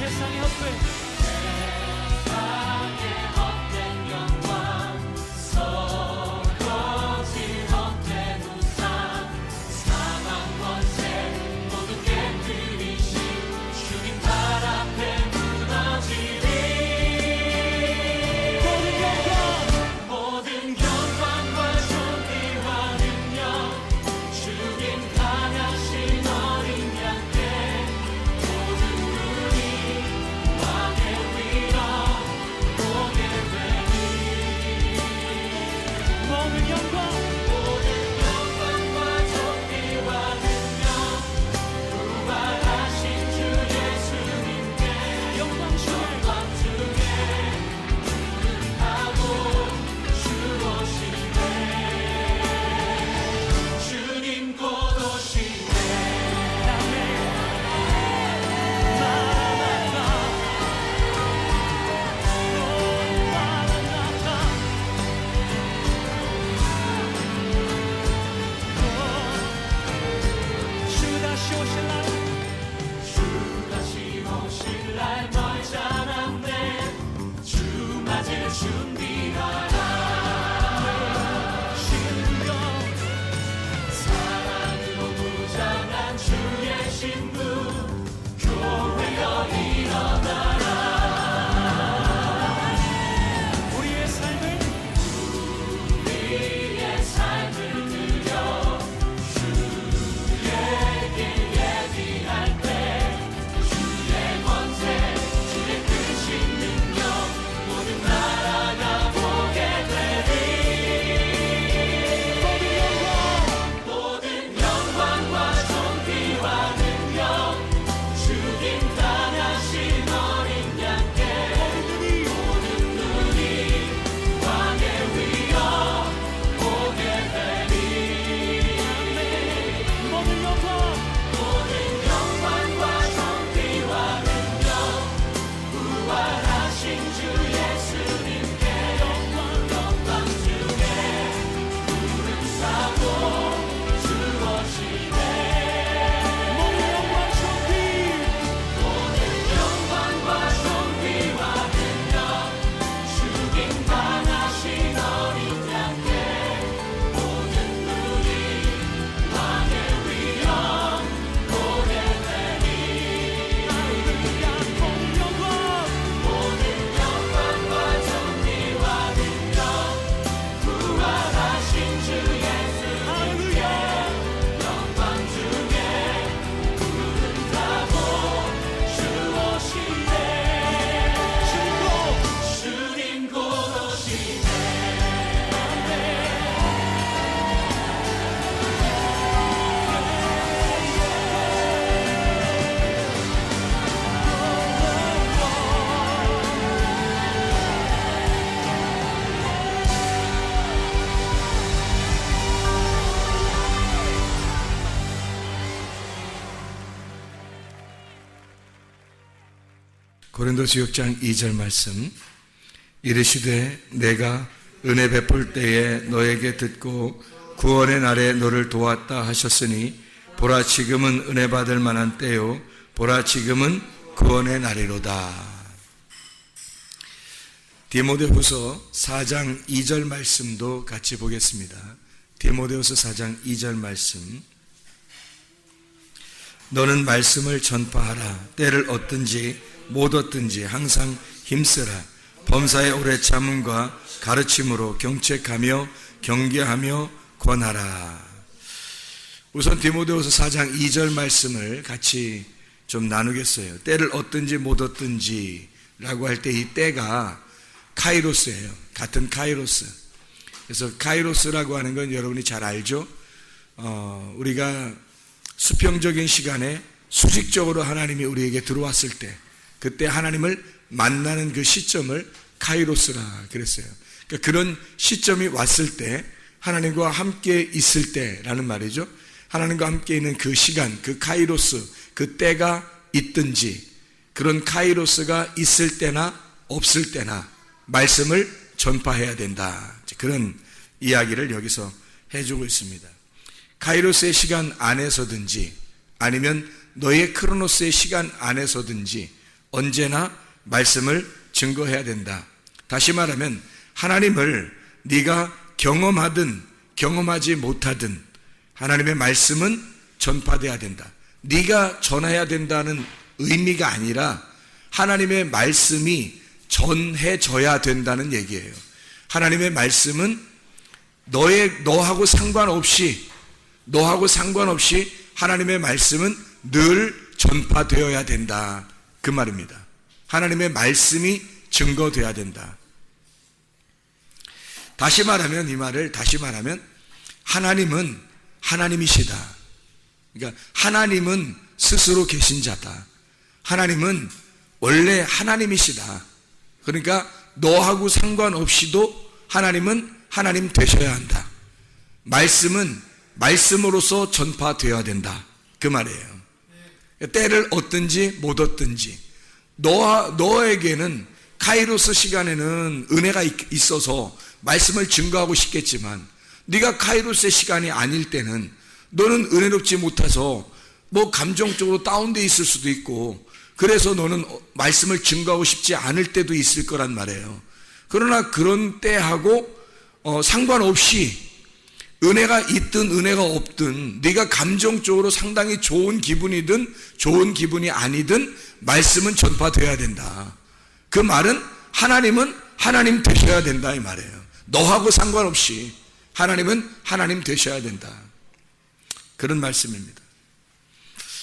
세상의 헛된 고린도서 6장 2절 말씀. 이르시되 내가 은혜 베풀 때에 너에게 듣고 구원의 날에 너를 도왔다 하셨으니 보라 지금은 은혜 받을 만한 때요 보라 지금은 구원의 날이로다. 디모데후서 4장 2절 말씀도 같이 보겠습니다. 디모데후서 4장 2절 말씀. 너는 말씀을 전파하라. 때를 얻든지 못 얻든지 항상 힘쓰라. 범사의 오래 참음과 가르침으로 경책하며 경계하며 권하라. 우선 디모데후서 4장 2절 말씀을 같이 좀 나누겠어요. 때를 얻든지 못 얻든지 라고 할 때 이 때가 카이로스예요. 같은 카이로스. 그래서 카이로스라고 하는 건 여러분이 잘 알죠? 우리가 수평적인 시간에 수직적으로 하나님이 우리에게 들어왔을 때 그때 하나님을 만나는 그 시점을 카이로스라 그랬어요. 그러니까 그런 시점이 왔을 때 하나님과 함께 있을 때라는 말이죠. 하나님과 함께 있는 그 시간, 그 카이로스, 그 때가 있든지 그런 카이로스가 있을 때나 없을 때나 말씀을 전파해야 된다. 그런 이야기를 여기서 해주고 있습니다. 카이로스의 시간 안에서든지 아니면 너의 크로노스의 시간 안에서든지 언제나 말씀을 증거해야 된다. 다시 말하면 하나님을 네가 경험하든 경험하지 못하든 하나님의 말씀은 전파돼야 된다. 네가 전해야 된다는 의미가 아니라 하나님의 말씀이 전해져야 된다는 얘기예요. 하나님의 말씀은 너하고 상관없이 하나님의 말씀은 늘 전파되어야 된다. 그 말입니다. 하나님의 말씀이 증거돼야 된다. 다시 말하면 하나님은 하나님이시다. 그러니까 하나님은 스스로 계신 자다. 하나님은 원래 하나님이시다. 그러니까 너하고 상관없이도 하나님은 하나님 되셔야 한다. 말씀은 말씀으로서 전파되어야 된다. 그 말이에요. 때를 얻든지 못 얻든지 너에게는 카이로스 시간에는 은혜가 있어서 말씀을 증거하고 싶겠지만 네가 카이로스의 시간이 아닐 때는 너는 은혜롭지 못해서 감정적으로 다운되어 있을 수도 있고 그래서 너는 말씀을 증거하고 싶지 않을 때도 있을 거란 말이에요. 그러나 그런 때하고 상관없이 은혜가 있든 은혜가 없든 네가 감정적으로 상당히 좋은 기분이든 좋은 기분이 아니든 말씀은 전파되어야 된다. 그 말은 하나님은 하나님 되셔야 된다 이 말이에요. 너하고 상관없이 하나님은 하나님 되셔야 된다. 그런 말씀입니다.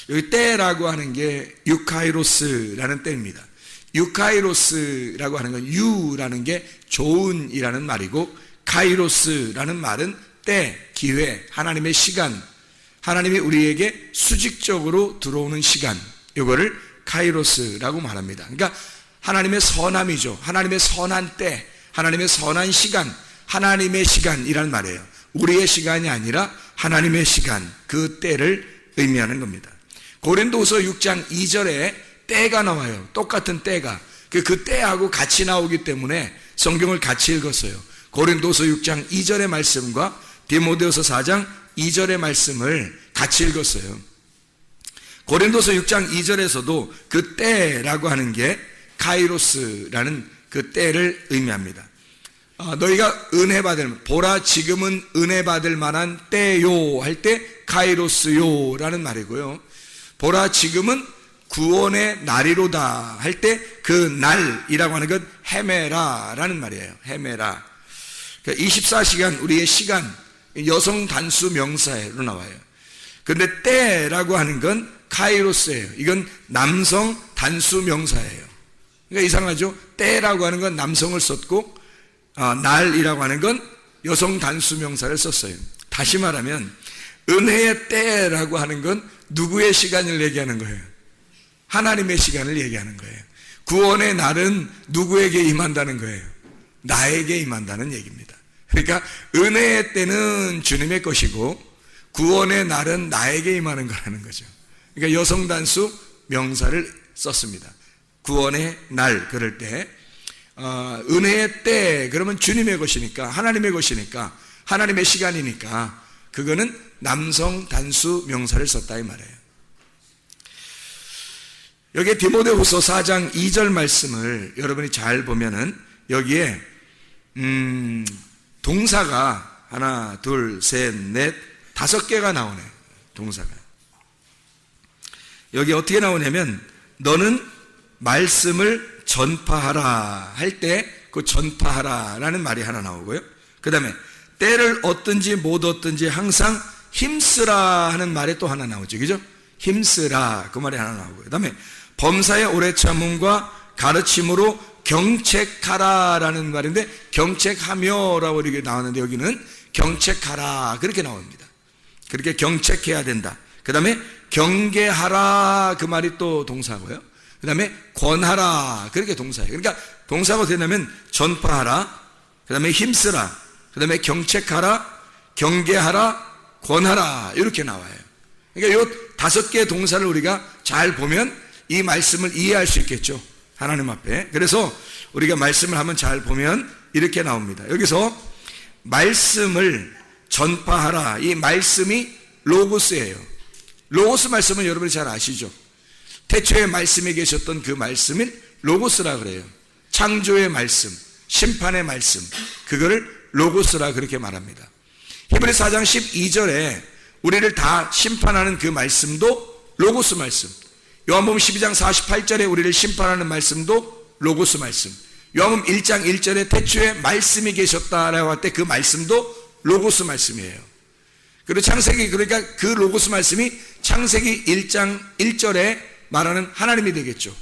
여기 때라고 하는 게 유카이로스라는 때입니다. 유카이로스라고 하는 건 유라는 게 좋은이라는 말이고 카이로스라는 말은 때, 기회, 하나님의 시간, 하나님이 우리에게 수직적으로 들어오는 시간, 이거를 카이로스라고 말합니다. 그러니까 하나님의 선함이죠. 하나님의 선한 때, 하나님의 선한 시간, 하나님의 시간이란 말이에요. 우리의 시간이 아니라 하나님의 시간, 그 때를 의미하는 겁니다. 고린도후서 6장 2절에 때가 나와요. 똑같은 때가. 그 때하고 같이 나오기 때문에 성경을 같이 읽었어요. 고린도후서 6장 2절의 말씀과 디모데후서 4장 2절의 말씀을 같이 읽었어요. 고린도서 6장 2절에서도 그 때라고 하는 게 카이로스라는 그 때를 의미합니다. 너희가 은혜 받을, 보라 지금은 은혜 받을 만한 때요 할 때 카이로스요라는 말이고요. 보라 지금은 구원의 날이로다 할 때 그 날이라고 하는 건 헤메라라는 말이에요. 헤메라. 24시간 우리의 시간, 여성 단수 명사로 나와요. 그런데 때라고 하는 건 카이로스예요. 이건 남성 단수 명사예요. 그러니까 이상하죠? 때라고 하는 건 남성을 썼고 날이라고 하는 건 여성 단수 명사를 썼어요. 다시 말하면 은혜의 때라고 하는 건 누구의 시간을 얘기하는 거예요? 하나님의 시간을 얘기하는 거예요. 구원의 날은 누구에게 임한다는 거예요? 나에게 임한다는 얘기입니다. 그러니까 은혜의 때는 주님의 것이고 구원의 날은 나에게 임하는 거라는 거죠. 그러니까 여성 단수 명사를 썼습니다. 구원의 날 그럴 때 은혜의 때 그러면 주님의 것이니까 하나님의 것이니까 하나님의 시간이니까 그거는 남성 단수 명사를 썼다 이 말이에요. 여기에 디모데후서 4장 2절 말씀을 여러분이 잘 보면은 여기에 동사가 하나, 둘, 셋, 넷, 5개가 나오네. 동사가. 여기 어떻게 나오냐면 너는 말씀을 전파하라 할 때 그 전파하라라는 말이 하나 나오고요. 그 다음에 때를 얻든지 못 얻든지 항상 힘쓰라 하는 말이 또 하나 나오죠. 그죠? 힘쓰라 그 말이 하나 나오고요. 그 다음에 범사의 오래 참음과 가르침으로 경책하라라는 말인데 경책하며라고 이렇게 나오는데 여기는 경책하라 그렇게 나옵니다. 그렇게 경책해야 된다. 그 다음에 경계하라 그 말이 또 동사고요. 그 다음에 권하라 그렇게 동사예요. 그러니까 동사가 되냐면 전파하라, 그 다음에 힘쓰라, 그 다음에 경책하라, 경계하라, 권하라 이렇게 나와요. 그러니까 이 5개의 동사를 우리가 잘 보면 이 말씀을 이해할 수 있겠죠. 하나님 앞에. 그래서 우리가 말씀을 한번 잘 보면 이렇게 나옵니다. 여기서 말씀을 전파하라. 이 말씀이 로고스예요. 로고스 말씀은 여러분이 잘 아시죠? 태초에 말씀이 계셨던 그 말씀을 로고스라 그래요. 창조의 말씀, 심판의 말씀, 그거를 로고스라 그렇게 말합니다. 히브리서 4장 12절에 우리를 다 심판하는 그 말씀도 로고스 말씀, 요한복음 12장 48절에 우리를 심판하는 말씀도 로고스 말씀, 요한복음 1장 1절에 태초에 말씀이 계셨다라고 할 때 그 말씀도 로고스 말씀이에요. 그리고 창세기, 그러니까 그 로고스 말씀이 창세기 1장 1절에 말하는 하나님이 되겠죠.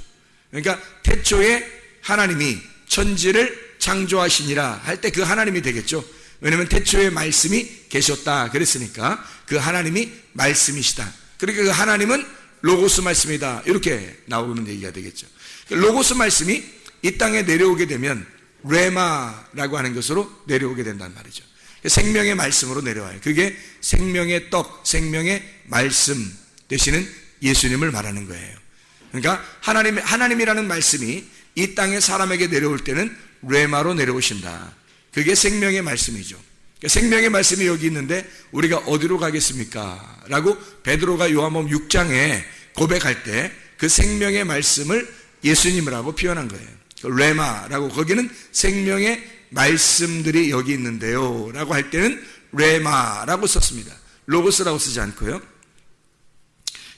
그러니까 태초에 하나님이 천지를 창조하시니라 할 때 그 하나님이 되겠죠. 왜냐하면 태초에 말씀이 계셨다 그랬으니까 그 하나님이 말씀이시다. 그러니까 그 하나님은 로고스 말씀이다, 이렇게 나오는 얘기가 되겠죠. 로고스 말씀이 이 땅에 내려오게 되면 레마라고 하는 것으로 내려오게 된단 말이죠. 생명의 말씀으로 내려와요. 그게 생명의 떡, 생명의 말씀 되시는 예수님을 말하는 거예요. 그러니까 하나님이라는 말씀이 이 땅에 사람에게 내려올 때는 레마로 내려오신다. 그게 생명의 말씀이죠. 생명의 말씀이 여기 있는데 우리가 어디로 가겠습니까? 라고 베드로가 요한복음 6장에 고백할 때 그 생명의 말씀을 예수님이라고 표현한 거예요. 레마라고, 거기는 생명의 말씀들이 여기 있는데요 라고 할 때는 레마라고 썼습니다. 로고스라고 쓰지 않고요.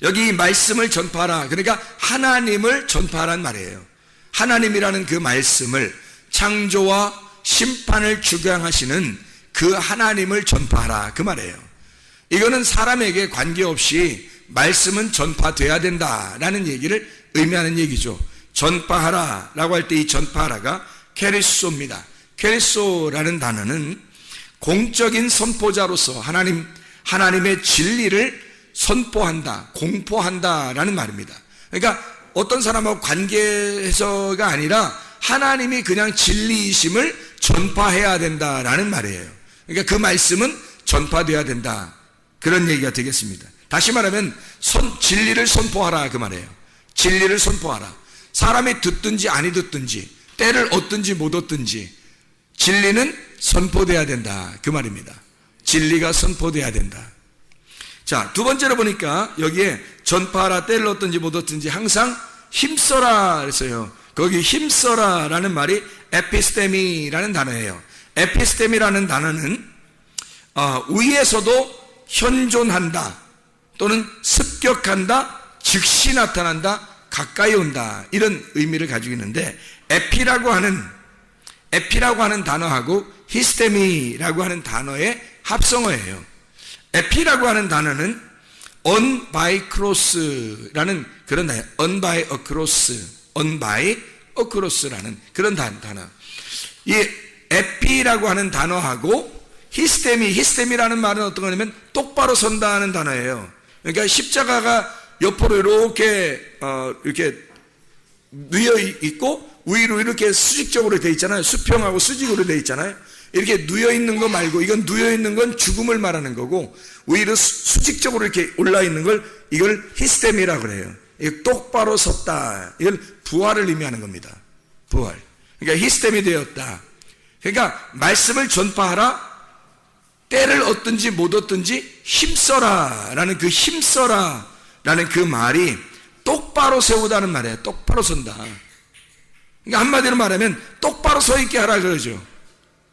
여기 말씀을 전파하라, 그러니까 하나님을 전파하란 말이에요. 하나님이라는 그 말씀을, 창조와 심판을 주관하시는 그 하나님을 전파하라, 그 말이에요. 이거는 사람에게 관계없이 말씀은 전파돼야 된다라는 얘기를 의미하는 얘기죠. 전파하라 라고 할 때 이 전파하라가 케리소입니다. 케리소라는 단어는 공적인 선포자로서 하나님의 진리를 선포한다, 공포한다 라는 말입니다. 그러니까 어떤 사람하고 관계해서가 아니라 하나님이 그냥 진리이심을 전파해야 된다라는 말이에요. 그러니까 그 말씀은 전파돼야 된다, 그런 얘기가 되겠습니다. 다시 말하면 진리를 선포하라, 그 말이에요. 진리를 선포하라. 사람이 듣든지 아니 듣든지, 때를 얻든지 못 얻든지 진리는 선포돼야 된다, 그 말입니다. 진리가 선포돼야 된다. 자, 두 번째로 보니까 여기에 전파하라, 때를 얻든지 못 얻든지 항상 힘써라 그랬어요. 거기 힘써라 라는 말이 에피스테미라는 단어예요. 에피스테미라는 단어는 위에서도 현존한다, 또는 습격한다, 즉시 나타난다, 가까이 온다, 이런 의미를 가지고 있는데, 에피라고 하는 단어하고 히스테미라고 하는 단어의 합성어예요. 에피라고 하는 단어는 on by cross라는 그런 단어, on by across라는 그런 단어. 이 에피라고 하는 단어하고 히스테미라는 말은 어떤 거냐면 똑바로 선다는 단어예요. 그러니까 십자가가 옆으로 이렇게 누여 있고 위로 이렇게 수직적으로 돼 있잖아요. 수평하고 수직으로 돼 있잖아요. 이렇게 누여 있는 거 말고, 이건 누여 있는 건 죽음을 말하는 거고, 위로 수직적으로 이렇게 올라 있는 걸, 이걸 히스테미라고 그래요. 이거 똑바로 섰다, 이걸 부활을 의미하는 겁니다. 부활. 그러니까 히스테미 되었다. 그러니까 말씀을 전파하라, 때를 얻든지 못 얻든지 힘써라 라는 그 힘써라 라는 그 말이 똑바로 세우다는 말이에요. 똑바로 선다. 그러니까 한마디로 말하면 똑바로 서 있게 하라 그러죠.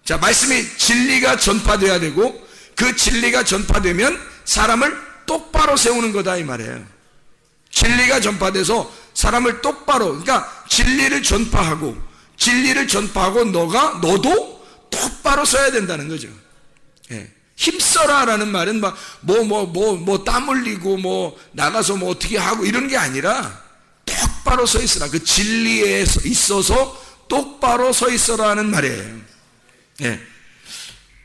자, 말씀이 진리가 전파돼야 되고, 그 진리가 전파되면 사람을 똑바로 세우는 거다, 이 말이에요. 진리가 전파돼서 사람을 똑바로, 그러니까 진리를 전파하고 너도 똑바로 서야 된다는 거죠. 예. 힘써라 라는 말은 땀 흘리고 나가서 어떻게 하고 이런 게 아니라 똑바로 서 있으라. 그 진리에 있어서 똑바로 서 있어라는 말이에요. 예.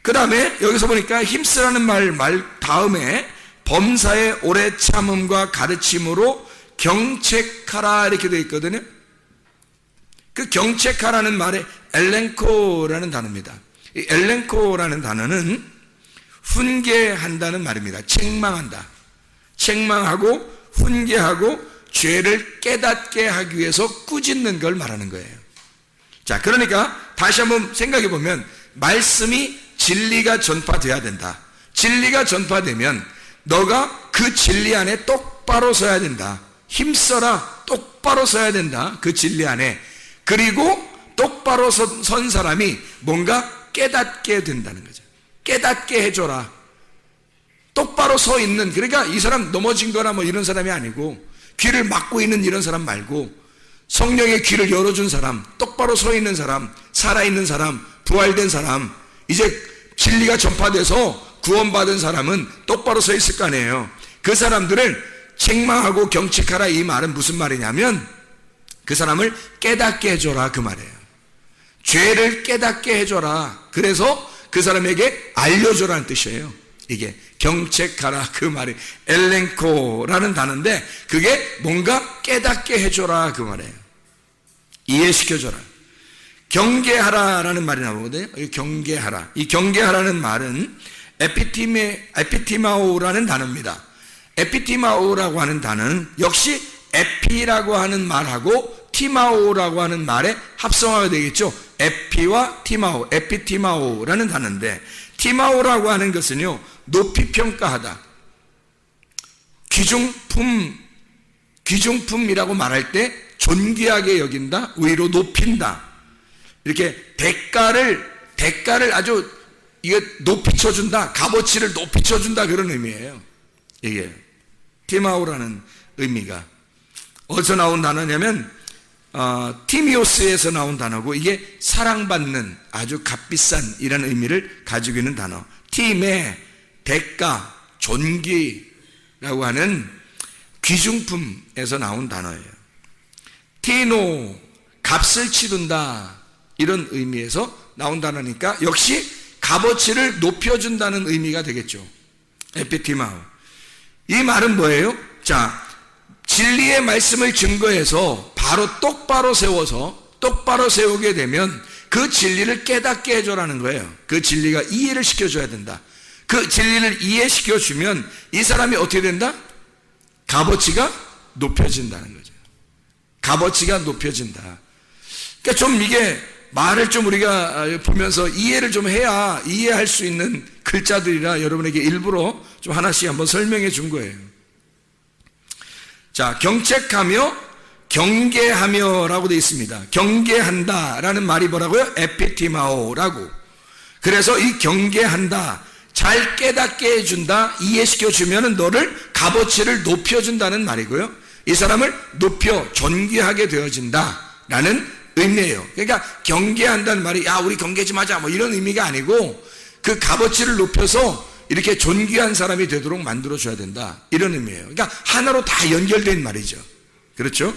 그 다음에 여기서 보니까 힘쓰라는 말 다음에 범사의 오래 참음과 가르침으로 경책하라 이렇게 되어 있거든요. 그 경책하라는 말에 엘렌코라는 단어입니다. 이 엘렌코라는 단어는 훈계한다는 말입니다. 책망한다. 책망하고 훈계하고 죄를 깨닫게 하기 위해서 꾸짖는 걸 말하는 거예요. 자, 그러니까 다시 한번 생각해 보면 말씀이 진리가 전파돼야 된다. 진리가 전파되면 너가 그 진리 안에 똑바로 서야 된다. 힘써라. 똑바로 서야 된다. 그 진리 안에. 그리고 똑바로 선 사람이 뭔가 깨닫게 된다는 거죠. 깨닫게 해줘라. 똑바로 서 있는, 그러니까 이 사람 넘어진 거나 뭐 이런 사람이 아니고, 귀를 막고 있는 이런 사람 말고, 성령의 귀를 열어준 사람, 똑바로 서 있는 사람, 살아있는 사람, 부활된 사람, 이제 진리가 전파돼서 구원받은 사람은 똑바로 서 있을 거 아니에요. 그 사람들을 책망하고 경책하라, 이 말은 무슨 말이냐면 그 사람을 깨닫게 해줘라, 그 말이에요. 죄를 깨닫게 해줘라. 그래서 그 사람에게 알려줘라는 뜻이에요. 이게 경책하라, 그 말이 엘렌코라는 단어인데 그게 뭔가 깨닫게 해줘라, 그 말이에요. 이해시켜줘라. 경계하라라는 말이 나오거든요. 경계하라. 이 경계하라는 말은 에피티마오라는 단어입니다. 에피티마오라고 하는 단어는 역시 에피라고 하는 말하고 티마오라고 하는 말에 합성화가 되겠죠. 에피와 티마오, 에피티마오라는 단어인데, 티마오라고 하는 것은요, 높이 평가하다. 귀중품이라고 말할 때 존귀하게 여긴다, 위로 높인다. 이렇게 대가를 아주 이게 높이 쳐준다, 값어치를 높이 쳐준다, 그런 의미예요. 이게 티마오라는 의미가 어디서 나온 단어냐면 티미오스에서 나온 단어고, 이게 사랑받는 아주 값비싼 이라는 의미를 가지고 있는 단어. 팀의 대가, 존귀라고 하는 귀중품에서 나온 단어예요. 티노, 값을 치른다, 이런 의미에서 나온 단어니까 역시 값어치를 높여준다는 의미가 되겠죠. 에피티마오. 이 말은 뭐예요? 자, 진리의 말씀을 증거해서 바로 똑바로 세우게 되면 그 진리를 깨닫게 해줘라는 거예요. 그 진리가 이해를 시켜줘야 된다. 그 진리를 이해시켜주면 이 사람이 어떻게 된다? 값어치가 높여진다는 거죠. 값어치가 높여진다. 그러니까 좀 이게 말을 좀 우리가 보면서 이해를 좀 해야 이해할 수 있는 글자들이라 여러분에게 일부러 좀 하나씩 한번 설명해 준 거예요. 자, 경책하며 경계하며 라고 되어 있습니다. 경계한다 라는 말이 뭐라고요? 에피티마오라고. 그래서 이 경계한다, 잘 깨닫게 해준다, 이해시켜주면 너를 값어치를 높여준다는 말이고요. 이 사람을 높여 존귀하게 되어진다 라는 의미예요. 그러니까 경계한다는 말이 야 우리 경계 좀 하자 뭐 이런 의미가 아니고, 그 값어치를 높여서 이렇게 존귀한 사람이 되도록 만들어줘야 된다, 이런 의미예요. 그러니까 하나로 다 연결된 말이죠. 그렇죠?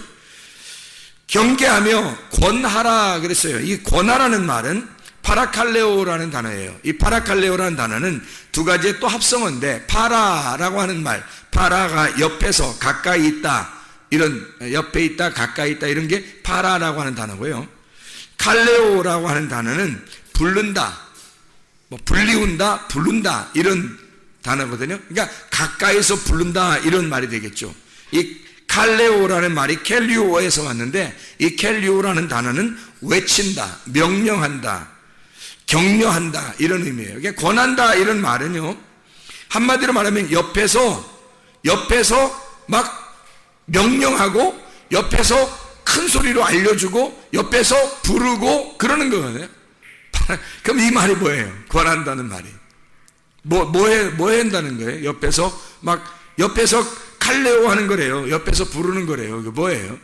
경계하며 권하라 그랬어요. 이 권하라는 말은 파라칼레오라는 단어예요. 이 파라칼레오라는 단어는 두 가지의 또 합성어인데, 파라라고 하는 말, 파라가 옆에서 가까이 있다, 이런 옆에 있다, 가까이 있다, 이런 게 파라라고 하는 단어고요. 칼레오라고 하는 단어는 부른다, 뭐 불리운다, 부른다, 이런 단어거든요. 그러니까 가까이서 부른다, 이런 말이 되겠죠. 이 칼레오라는 말이 켈리오에서 왔는데, 이 켈리오라는 단어는 외친다, 명령한다, 격려한다, 이런 의미예요. 그러니까 권한다, 이런 말은요, 한마디로 말하면 옆에서 막 명령하고, 옆에서 큰 소리로 알려주고, 옆에서 부르고 그러는 거거든요. 그럼 이 말이 뭐예요? 권한다는 말이 뭐 한다는 거예요? 옆에서 칼레오 하는 거래요. 옆에서 부르는 거래요. 그 뭐예요?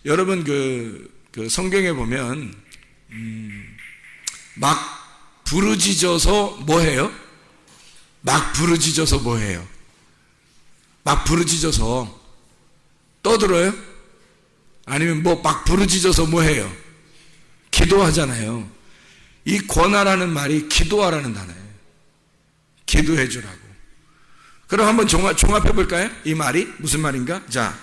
여러분 그 성경에 보면 막 부르짖어서 뭐해요? 막 부르짖어서 뭐해요? 막 부르짖어서 떠들어요? 아니면 뭐 막 부르짖어서 뭐해요? 기도하잖아요. 이 권하라는 말이 기도하라는 단어예요. 기도해 주라고. 그럼 한번 종합해 볼까요? 이 말이 무슨 말인가? 자,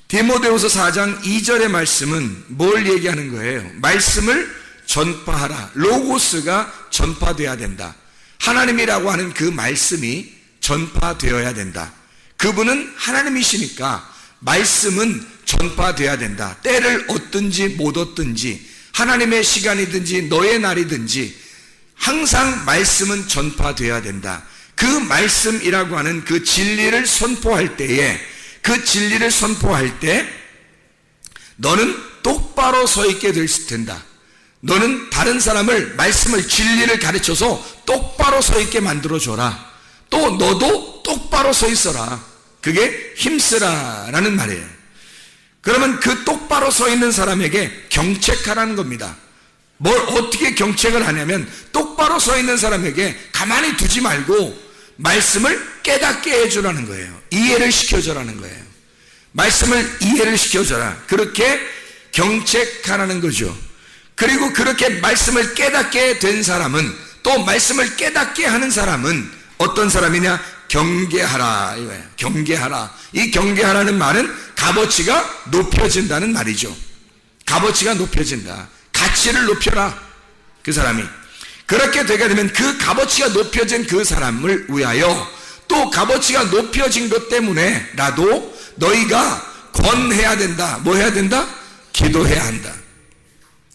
디모데후서 4장 2절의 말씀은 뭘 얘기하는 거예요? 말씀을 전파하라. 로고스가 전파되어야 된다. 하나님이라고 하는 그 말씀이 전파되어야 된다. 그분은 하나님이시니까 말씀은 전파되어야 된다. 때를 얻든지 못 얻든지, 하나님의 시간이든지 너의 날이든지 항상 말씀은 전파되어야 된다. 그 말씀이라고 하는 그 진리를 선포할 때에 그 진리를 선포할 때 너는 똑바로 서 있게 된다. 너는 다른 사람을 말씀을 진리를 가르쳐서 똑바로 서 있게 만들어줘라. 또 너도 똑바로 서 있어라. 그게 힘쓰라라는 말이에요. 그러면 그 똑바로 서 있는 사람에게 경책하라는 겁니다. 뭘 어떻게 경책을 하냐면 똑바로 서 있는 사람에게 가만히 두지 말고 말씀을 깨닫게 해주라는 거예요. 이해를 시켜주라는 거예요. 말씀을 이해를 시켜줘라. 그렇게 경책하라는 거죠. 그리고 그렇게 말씀을 깨닫게 된 사람은, 또 말씀을 깨닫게 하는 사람은 어떤 사람이냐? 경계하라 이거예요. 경계하라. 이 경계하라는 말은 값어치가 높여진다는 말이죠. 값어치가 높여진다. 가치를 높여라. 그 사람이 그렇게 되게 되면 그 값어치가 높여진 그 사람을 위하여, 또 값어치가 높여진 것 때문에 나도 너희가 권해야 된다. 뭐 해야 된다? 기도해야 한다.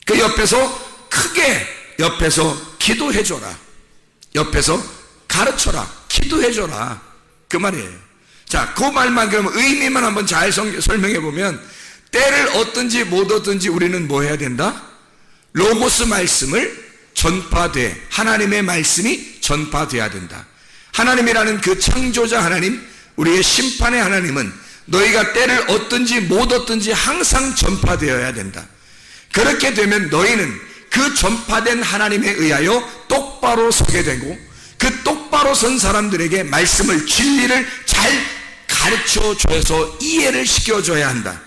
그 옆에서 크게 옆에서 기도해줘라. 옆에서 가르쳐라. 기도해줘라. 그 말이에요. 자, 그 말만 그러면 의미만 한번 잘 설명해 보면, 때를 얻든지 못 얻든지 우리는 뭐 해야 된다? 로고스 말씀을 전파돼, 하나님의 말씀이 전파돼야 된다. 하나님이라는 그 창조자 하나님, 우리의 심판의 하나님은 너희가 때를 얻든지 못 얻든지 항상 전파되어야 된다. 그렇게 되면 너희는 그 전파된 하나님에 의하여 똑바로 서게 되고, 그 똑바로 선 사람들에게 말씀을, 진리를 잘 가르쳐 줘서 이해를 시켜줘야 한다.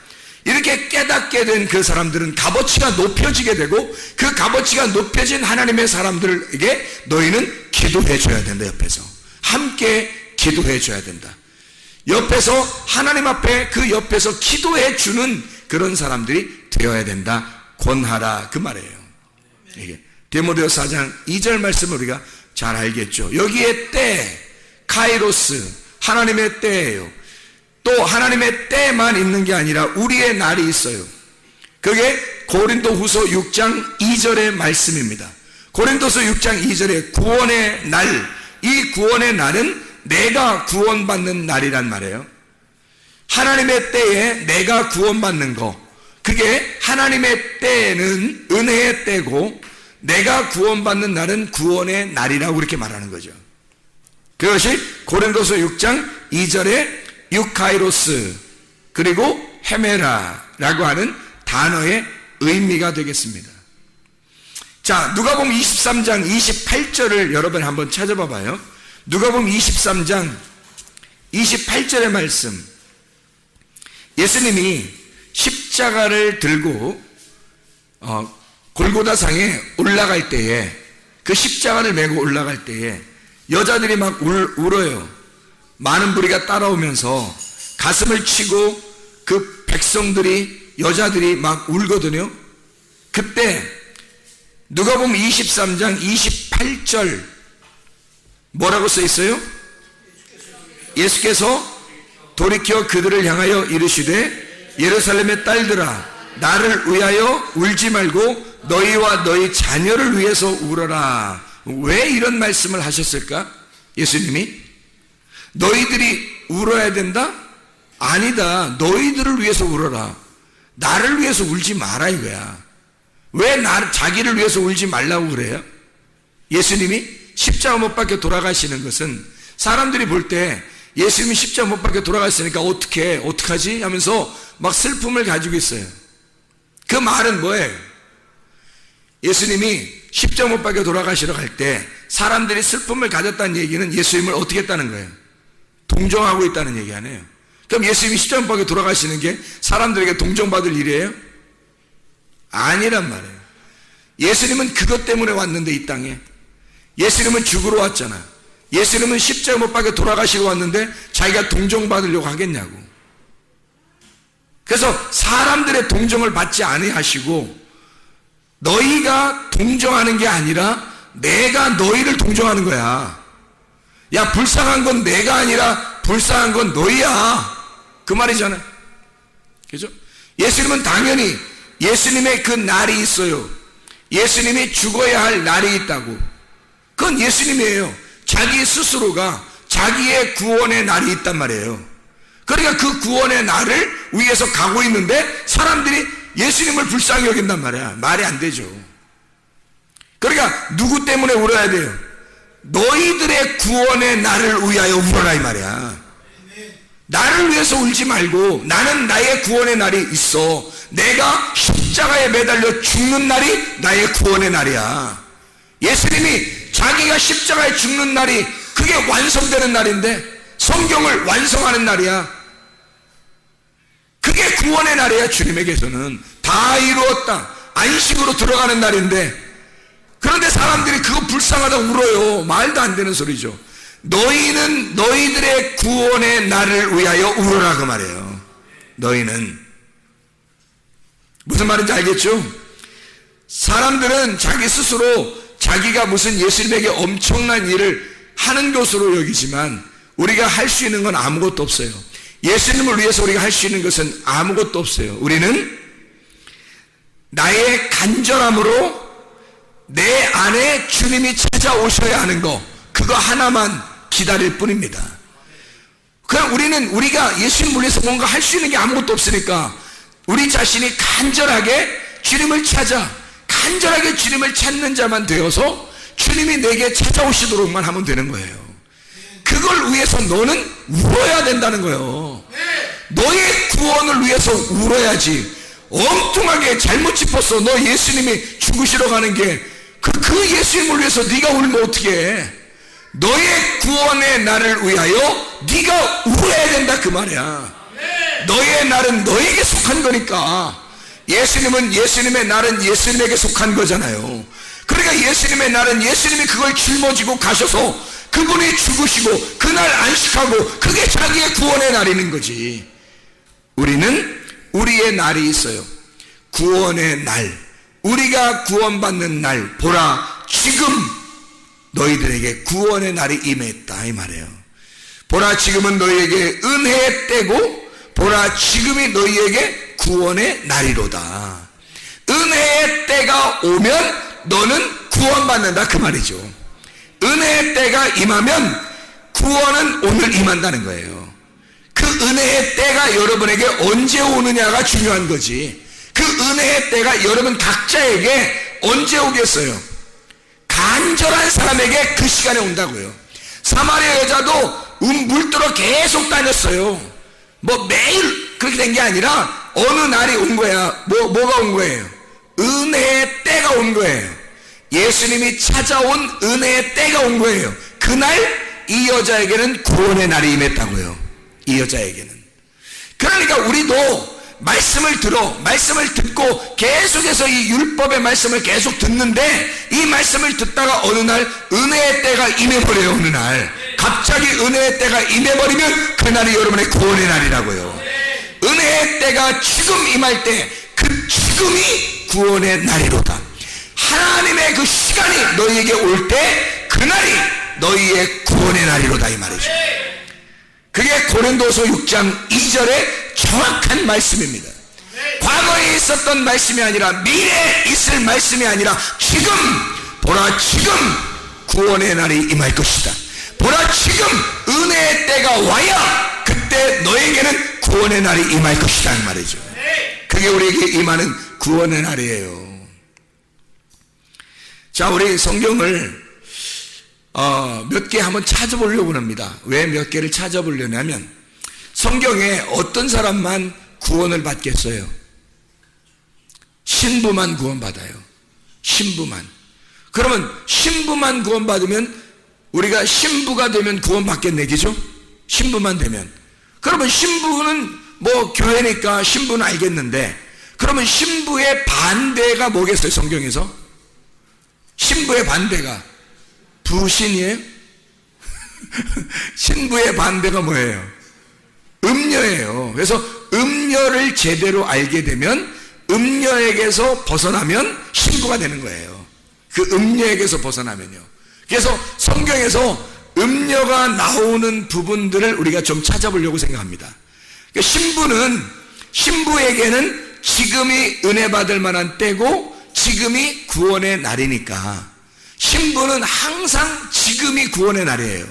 이렇게 깨닫게 된 그 사람들은 값어치가 높여지게 되고, 그 값어치가 높여진 하나님의 사람들에게 너희는 기도해 줘야 된다. 옆에서 함께 기도해 줘야 된다. 옆에서 하나님 앞에 그 옆에서 기도해 주는 그런 사람들이 되어야 된다. 권하라 그 말이에요. 이게 디모데후서 4장 2절 말씀을 우리가 잘 알겠죠. 여기에 때, 카이로스, 하나님의 때예요. 또 하나님의 때만 있는 게 아니라 우리의 날이 있어요. 그게 고린도후서 6장 2절의 말씀입니다. 고린도서 6장 2절에 구원의 날, 이 구원의 날은 내가 구원받는 날이란 말이에요. 하나님의 때에 내가 구원받는 거, 그게 하나님의 때는 은혜의 때고, 내가 구원받는 날은 구원의 날이라고 그렇게 말하는 거죠. 그것이 고린도서 6장 2절에 유카이로스 그리고 헤메라라고 하는 단어의 의미가 되겠습니다. 자, 누가복음 23장 28절을 여러분 한번 찾아봐 봐요. 누가복음 23장 28절의 말씀. 예수님이 십자가를 들고 골고다상에 올라갈 때에, 그 십자가를 메고 올라갈 때에 여자들이 막 울어요. 많은 무리가 따라오면서 가슴을 치고 그 백성들이, 여자들이 막 울거든요. 그때 누가복음 23장 28절 뭐라고 써 있어요? 예수께서 돌이켜 그들을 향하여 이르시되 예루살렘의 딸들아, 나를 위하여 울지 말고 너희와 너희 자녀를 위해서 울어라. 왜 이런 말씀을 하셨을까? 예수님이 너희들이 울어야 된다? 아니다. 너희들을 위해서 울어라. 나를 위해서 울지 마라 이거야. 왜 자기를 위해서 울지 말라고 그래요? 예수님이 십자가 못 박혀 돌아가시는 것은 사람들이 볼 때 예수님이 십자가 못 박혀 돌아갔으니까 어떡하지? 하면서 막 슬픔을 가지고 있어요. 그 말은 뭐예요? 예수님이 십자가 못 박혀 돌아가시러 갈 때 사람들이 슬픔을 가졌다는 얘기는 예수님을 어떻게 했다는 거예요? 동정하고 있다는 얘기 아니에요. 그럼 예수님이 십자가 못 박혀 돌아가시는 게 사람들에게 동정받을 일이에요? 아니란 말이에요. 예수님은 그것 때문에 왔는데, 이 땅에 예수님은 죽으러 왔잖아. 예수님은 십자가 못 박혀 돌아가시러 왔는데 자기가 동정받으려고 하겠냐고. 그래서 사람들의 동정을 받지 아니하시고 너희가 동정하는 게 아니라 내가 너희를 동정하는 거야. 야, 불쌍한 건 내가 아니라 불쌍한 건 너희야. 그 말이잖아요. 그죠? 예수님은 당연히 예수님의 그 날이 있어요. 예수님이 죽어야 할 날이 있다고. 그건 예수님이에요. 자기 스스로가 자기의 구원의 날이 있단 말이에요. 그러니까 그 구원의 날을 위해서 가고 있는데 사람들이 예수님을 불쌍히 여긴단 말이야. 말이 안 되죠. 그러니까 누구 때문에 울어야 돼요? 너희들의 구원의 날을 위하여 울어라 이 말이야. 나를 위해서 울지 말고 나는 나의 구원의 날이 있어. 내가 십자가에 매달려 죽는 날이 나의 구원의 날이야. 예수님이 자기가 십자가에 죽는 날이 그게 완성되는 날인데 성경을 완성하는 날이야. 그게 구원의 날이야. 주님에게서는 다 이루었다 안식으로 들어가는 날인데, 그런데 사람들이 그거 불쌍하다 울어요. 말도 안 되는 소리죠. 너희는 너희들의 구원의 날을 위하여 울어라 그 말이에요. 너희는 무슨 말인지 알겠죠? 사람들은 자기 스스로 자기가 무슨 예수님에게 엄청난 일을 하는 것으로 여기지만 우리가 할 수 있는 건 아무것도 없어요. 예수님을 위해서 우리가 할 수 있는 것은 아무것도 없어요. 우리는 나의 간절함으로 내 안에 주님이 찾아오셔야 하는 거, 그거 하나만 기다릴 뿐입니다. 그럼 우리가 예수님을 위해서 뭔가 할 수 있는 게 아무것도 없으니까 우리 자신이 간절하게 주님을 찾아, 간절하게 주님을 찾는 자만 되어서 주님이 내게 찾아오시도록만 하면 되는 거예요. 그걸 위해서 너는 울어야 된다는 거예요. 너의 구원을 위해서 울어야지. 엉뚱하게 잘못 짚었어. 너 예수님이 죽으시러 가는 게 그 예수님을 위해서 네가 울면 어떻게 해? 너의 구원의 날을 위하여 네가 울어야 된다 그 말이야. 너의 날은 너에게 속한 거니까. 예수님의 날은 예수님에게 속한 거잖아요. 그러니까 예수님의 날은 예수님이 그걸 짊어지고 가셔서 그분이 죽으시고 그날 안식하고 그게 자기의 구원의 날이는 거지. 우리는 우리의 날이 있어요. 구원의 날, 우리가 구원받는 날. 보라 지금 너희들에게 구원의 날이 임했다 이 말이에요. 보라 지금은 너희에게 은혜의 때고 보라 지금이 너희에게 구원의 날이로다. 은혜의 때가 오면 너는 구원받는다 그 말이죠. 은혜의 때가 임하면 구원은 오늘 임한다는 거예요. 그 은혜의 때가 여러분에게 언제 오느냐가 중요한 거지. 그 은혜의 때가 여러분 각자에게 언제 오겠어요? 간절한 사람에게 그 시간에 온다고요. 사마리아 여자도 물들어 계속 다녔어요. 뭐 매일 그렇게 된 게 아니라 어느 날이 온 거야. 뭐가 온 거예요? 은혜의 때가 온 거예요. 예수님이 찾아온 은혜의 때가 온 거예요. 그날 이 여자에게는 구원의 날이 임했다고요. 이 여자에게는. 그러니까 우리도 말씀을 듣고 계속해서 이 율법의 말씀을 계속 듣는데 이 말씀을 듣다가 어느 날 은혜의 때가 임해버려요. 어느 날 갑자기 은혜의 때가 임해버리면 그날이 여러분의 구원의 날이라고요. 은혜의 때가 지금 임할 때 그 지금이 구원의 날이로다. 하나님의 그 시간이 너희에게 올 때 그날이 너희의 구원의 날이로다 이 말이죠. 그게 고린도서 6장 2절의 정확한 말씀입니다. 과거에 있었던 말씀이 아니라 미래에 있을 말씀이 아니라 지금, 보라 지금 구원의 날이 임할 것이다. 보라 지금 은혜의 때가 와야 그때 너에게는 구원의 날이 임할 것이다 이 말이죠. 그게 우리에게 임하는 구원의 날이에요. 자, 우리 성경을 몇 개 한번 찾아보려고 합니다. 왜 몇 개를 찾아보려냐면 성경에 어떤 사람만 구원을 받겠어요? 신부만 구원받아요. 신부만. 그러면 신부만 구원받으면 우리가 신부가 되면 구원받겠네, 그죠? 신부만 되면. 그러면 신부는 뭐 교회니까 신부는 알겠는데 그러면 신부의 반대가 뭐겠어요? 성경에서 신부의 반대가 부신이에요? 신부의 반대가 뭐예요? 음녀예요. 그래서 음녀를 제대로 알게 되면 음녀에게서 벗어나면 신부가 되는 거예요. 그 음녀에게서 벗어나면요. 그래서 성경에서 음녀가 나오는 부분들을 우리가 좀 찾아보려고 생각합니다. 신부에게는 지금이 은혜 받을 만한 때고 지금이 구원의 날이니까 신부는 항상 지금이 구원의 날이에요.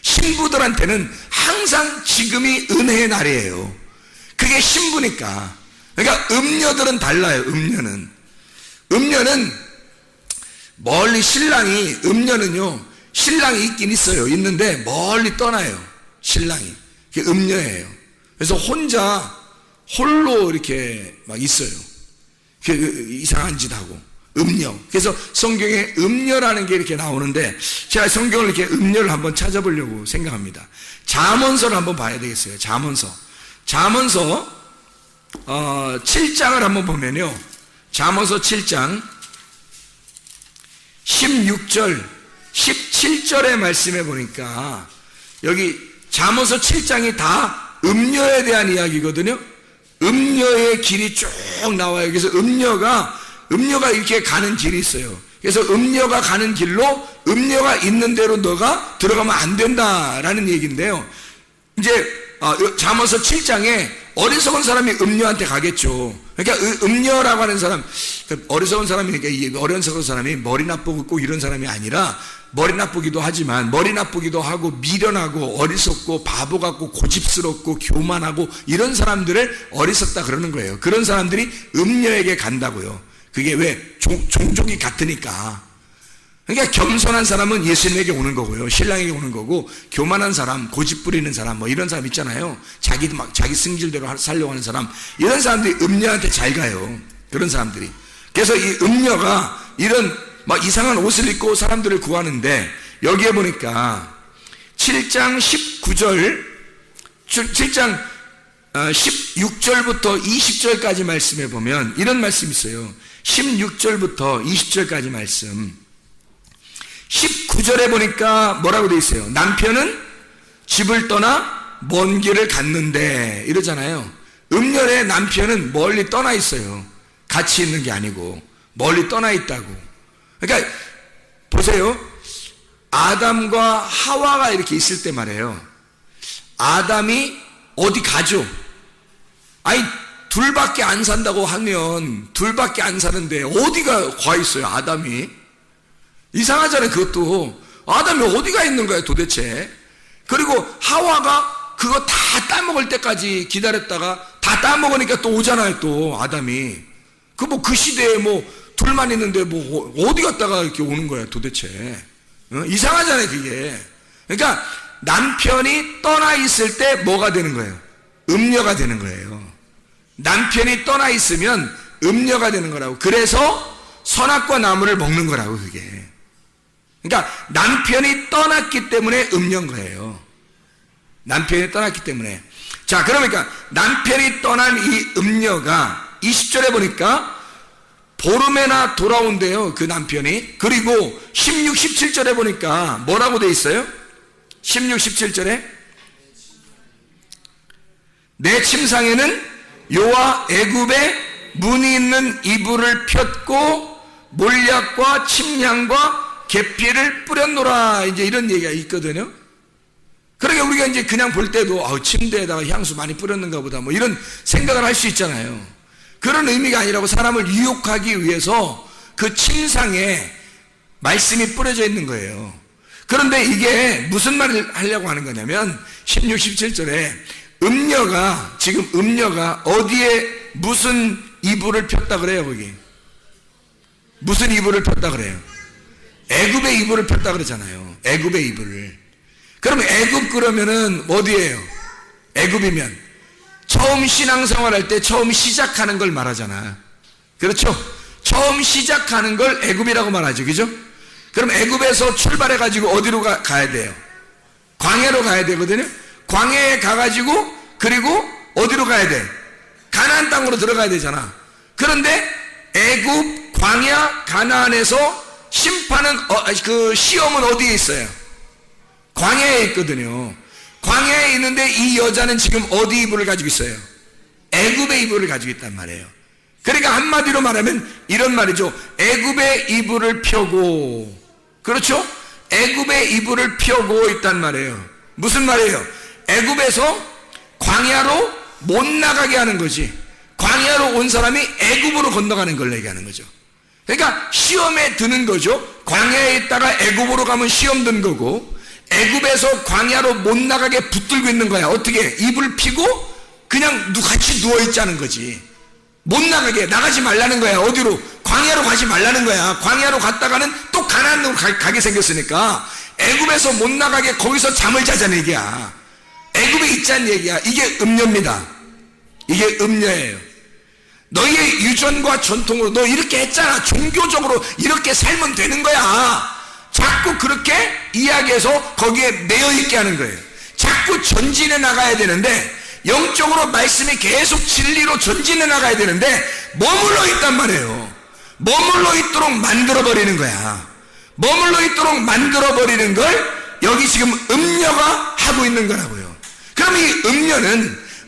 신부들한테는 항상 지금이 은혜의 날이에요. 그게 신부니까. 그러니까 음녀들은 달라요. 음녀는 멀리 음녀는요, 신랑이 있긴 있어요. 있는데 멀리 떠나요. 신랑이. 그게 음녀예요. 그래서 홀로 이렇게 막 있어요. 이상한 짓 하고. 음녀. 그래서 성경에 음녀라는 게 이렇게 나오는데, 제가 성경을 이렇게 음녀를 한번 찾아보려고 생각합니다. 잠언서를 한번 봐야 되겠어요. 잠언서 7장을 한번 보면요, 잠언서 7장 16절 17절의 말씀에 보니까, 여기 잠언서 7장이 다 음녀에 대한 이야기거든요. 음녀의 길이 쭉 나와요. 그래서 음녀가 이렇게 가는 길이 있어요. 그래서 음녀가 가는 길로, 음녀가 있는 대로 너가 들어가면 안 된다라는 얘기인데요. 이제 잠언서 7장에 어리석은 사람이 음녀한테 가겠죠. 그러니까 음녀라고 하는 사람, 어리석은 사람이니까, 어리석은 사람이 머리 나쁘고 꼭 이런 사람이 아니라, 머리 나쁘기도 하지만, 머리 나쁘기도 하고 미련하고 어리석고 바보 같고 고집스럽고 교만하고 이런 사람들을 어리석다 그러는 거예요. 그런 사람들이 음녀에게 간다고요. 그게 왜? 종족이 같으니까. 그러니까 겸손한 사람은 예수님에게 오는 거고요, 신랑에게 오는 거고, 교만한 사람, 고집 부리는 사람, 뭐 이런 사람 있잖아요. 자기 승질대로 살려고 하는 사람, 이런 사람들이 음녀한테 잘 가요. 그런 사람들이. 그래서 이 음녀가 이런 막 이상한 옷을 입고 사람들을 구하는데, 여기에 보니까 7장 19절, 7장 16절부터 20절까지 말씀해 보면 이런 말씀이 있어요. 16절부터 20절까지 말씀. 19절에 보니까 뭐라고 되어 있어요? 남편은 집을 떠나 먼 길을 갔는데, 이러잖아요. 음녀의 남편은 멀리 떠나 있어요. 같이 있는 게 아니고 멀리 떠나 있다고. 그러니까 보세요. 아담과 하와가 이렇게 있을 때 말이에요. 아담이 어디 가죠? 아니, 둘밖에 안 산다고 하면 둘밖에 안 사는데 어디가 가 있어요, 아담이? 이상하잖아요. 그것도 아담이 어디가 있는 거야 도대체. 그리고 하와가 그거 다 따먹을 때까지 기다렸다가 다 따먹으니까 또 오잖아요, 또 아담이. 그 시대에 둘만 있는데 어디 갔다가 이렇게 오는 거야 도대체. 이상하잖아요 그게. 그러니까 남편이 떠나 있을 때 뭐가 되는 거예요? 음녀가 되는 거예요. 남편이 떠나 있으면 음녀가 되는 거라고. 그래서 선악과 나무를 먹는 거라고, 그게. 그러니까 남편이 떠났기 때문에 음녀인 거예요. 남편이 떠났기 때문에. 자, 그러니까 남편이 떠난 이 음녀가 20절에 보니까 보름에나 돌아온대요, 그 남편이. 그리고 16, 17절에 보니까 뭐라고 돼 있어요? 16, 17절에 내 침상에는 여호와 애굽의 문이 있는 이불을 폈고 몰약과 침향과 계피를 뿌렸노라, 이제 이런 얘기가 있거든요. 그러니까 우리가 이제 그냥 볼 때도 침대에다가 향수 많이 뿌렸는가 보다, 뭐 이런 생각을 할 수 있잖아요. 그런 의미가 아니라고, 사람을 유혹하기 위해서 그 침상에 말씀이 뿌려져 있는 거예요. 그런데 이게 무슨 말을 하려고 하는 거냐면 16, 17절에 지금 음녀가 어디에 무슨 이불을 폈다 그래요, 거기. 무슨 이불을 폈다 그래요? 애굽의 이불을 폈다 그러잖아요. 애굽의 이불을. 그럼 애굽 그러면은 어디예요? 애굽이면 처음 신앙생활 할 때 처음 시작하는 걸 말하잖아. 그렇죠? 처음 시작하는 걸 애굽이라고 말하죠. 그죠? 그럼 애굽에서 출발해가지고 어디로 가야 돼요? 광야로 가야 되거든요. 광야에 가가지고 그리고 어디로 가야 돼? 가나안 땅으로 들어가야 되잖아. 그런데 애굽, 광야, 가나안에서 심판은 그 시험은 어디에 있어요? 광야에 있거든요. 광야에 있는데 이 여자는 지금 어디 이불을 가지고 있어요? 애굽의 이불을 가지고 있단 말이에요. 그러니까 한마디로 말하면 이런 말이죠. 애굽의 이불을 펴고, 그렇죠? 애굽의 이불을 펴고 있단 말이에요. 무슨 말이에요? 애굽에서 광야로 못 나가게 하는 거지. 광야로 온 사람이 애굽으로 건너가는 걸 얘기하는 거죠. 그러니까 시험에 드는 거죠. 광야에 있다가 애굽으로 가면 시험 든 거고, 애굽에서 광야로 못 나가게 붙들고 있는 거야. 어떻게? 이불 피고 그냥 같이 누워있자는 거지. 못 나가게, 나가지 말라는 거야. 어디로? 광야로 가지 말라는 거야. 광야로 갔다가는 또 가나안으로 가게 생겼으니까 애굽에서 못 나가게 거기서 잠을 자자는 얘기야. 애굽에 있자는 얘기야. 이게 음녀입니다. 이게 음녀예요. 너희의 유전과 전통으로 너 이렇게 했잖아. 종교적으로 이렇게 살면 되는 거야. 자꾸 그렇게 이야기해서 거기에 매여있게 하는 거예요. 자꾸 전진해 나가야 되는데, 영적으로 말씀이 계속 진리로 전진해 나가야 되는데 머물러 있단 말이에요. 머물러 있도록 만들어버리는 거야. 머물러 있도록 만들어버리는 걸 여기 지금 음녀가 하고 있는 거라고요. 그럼 이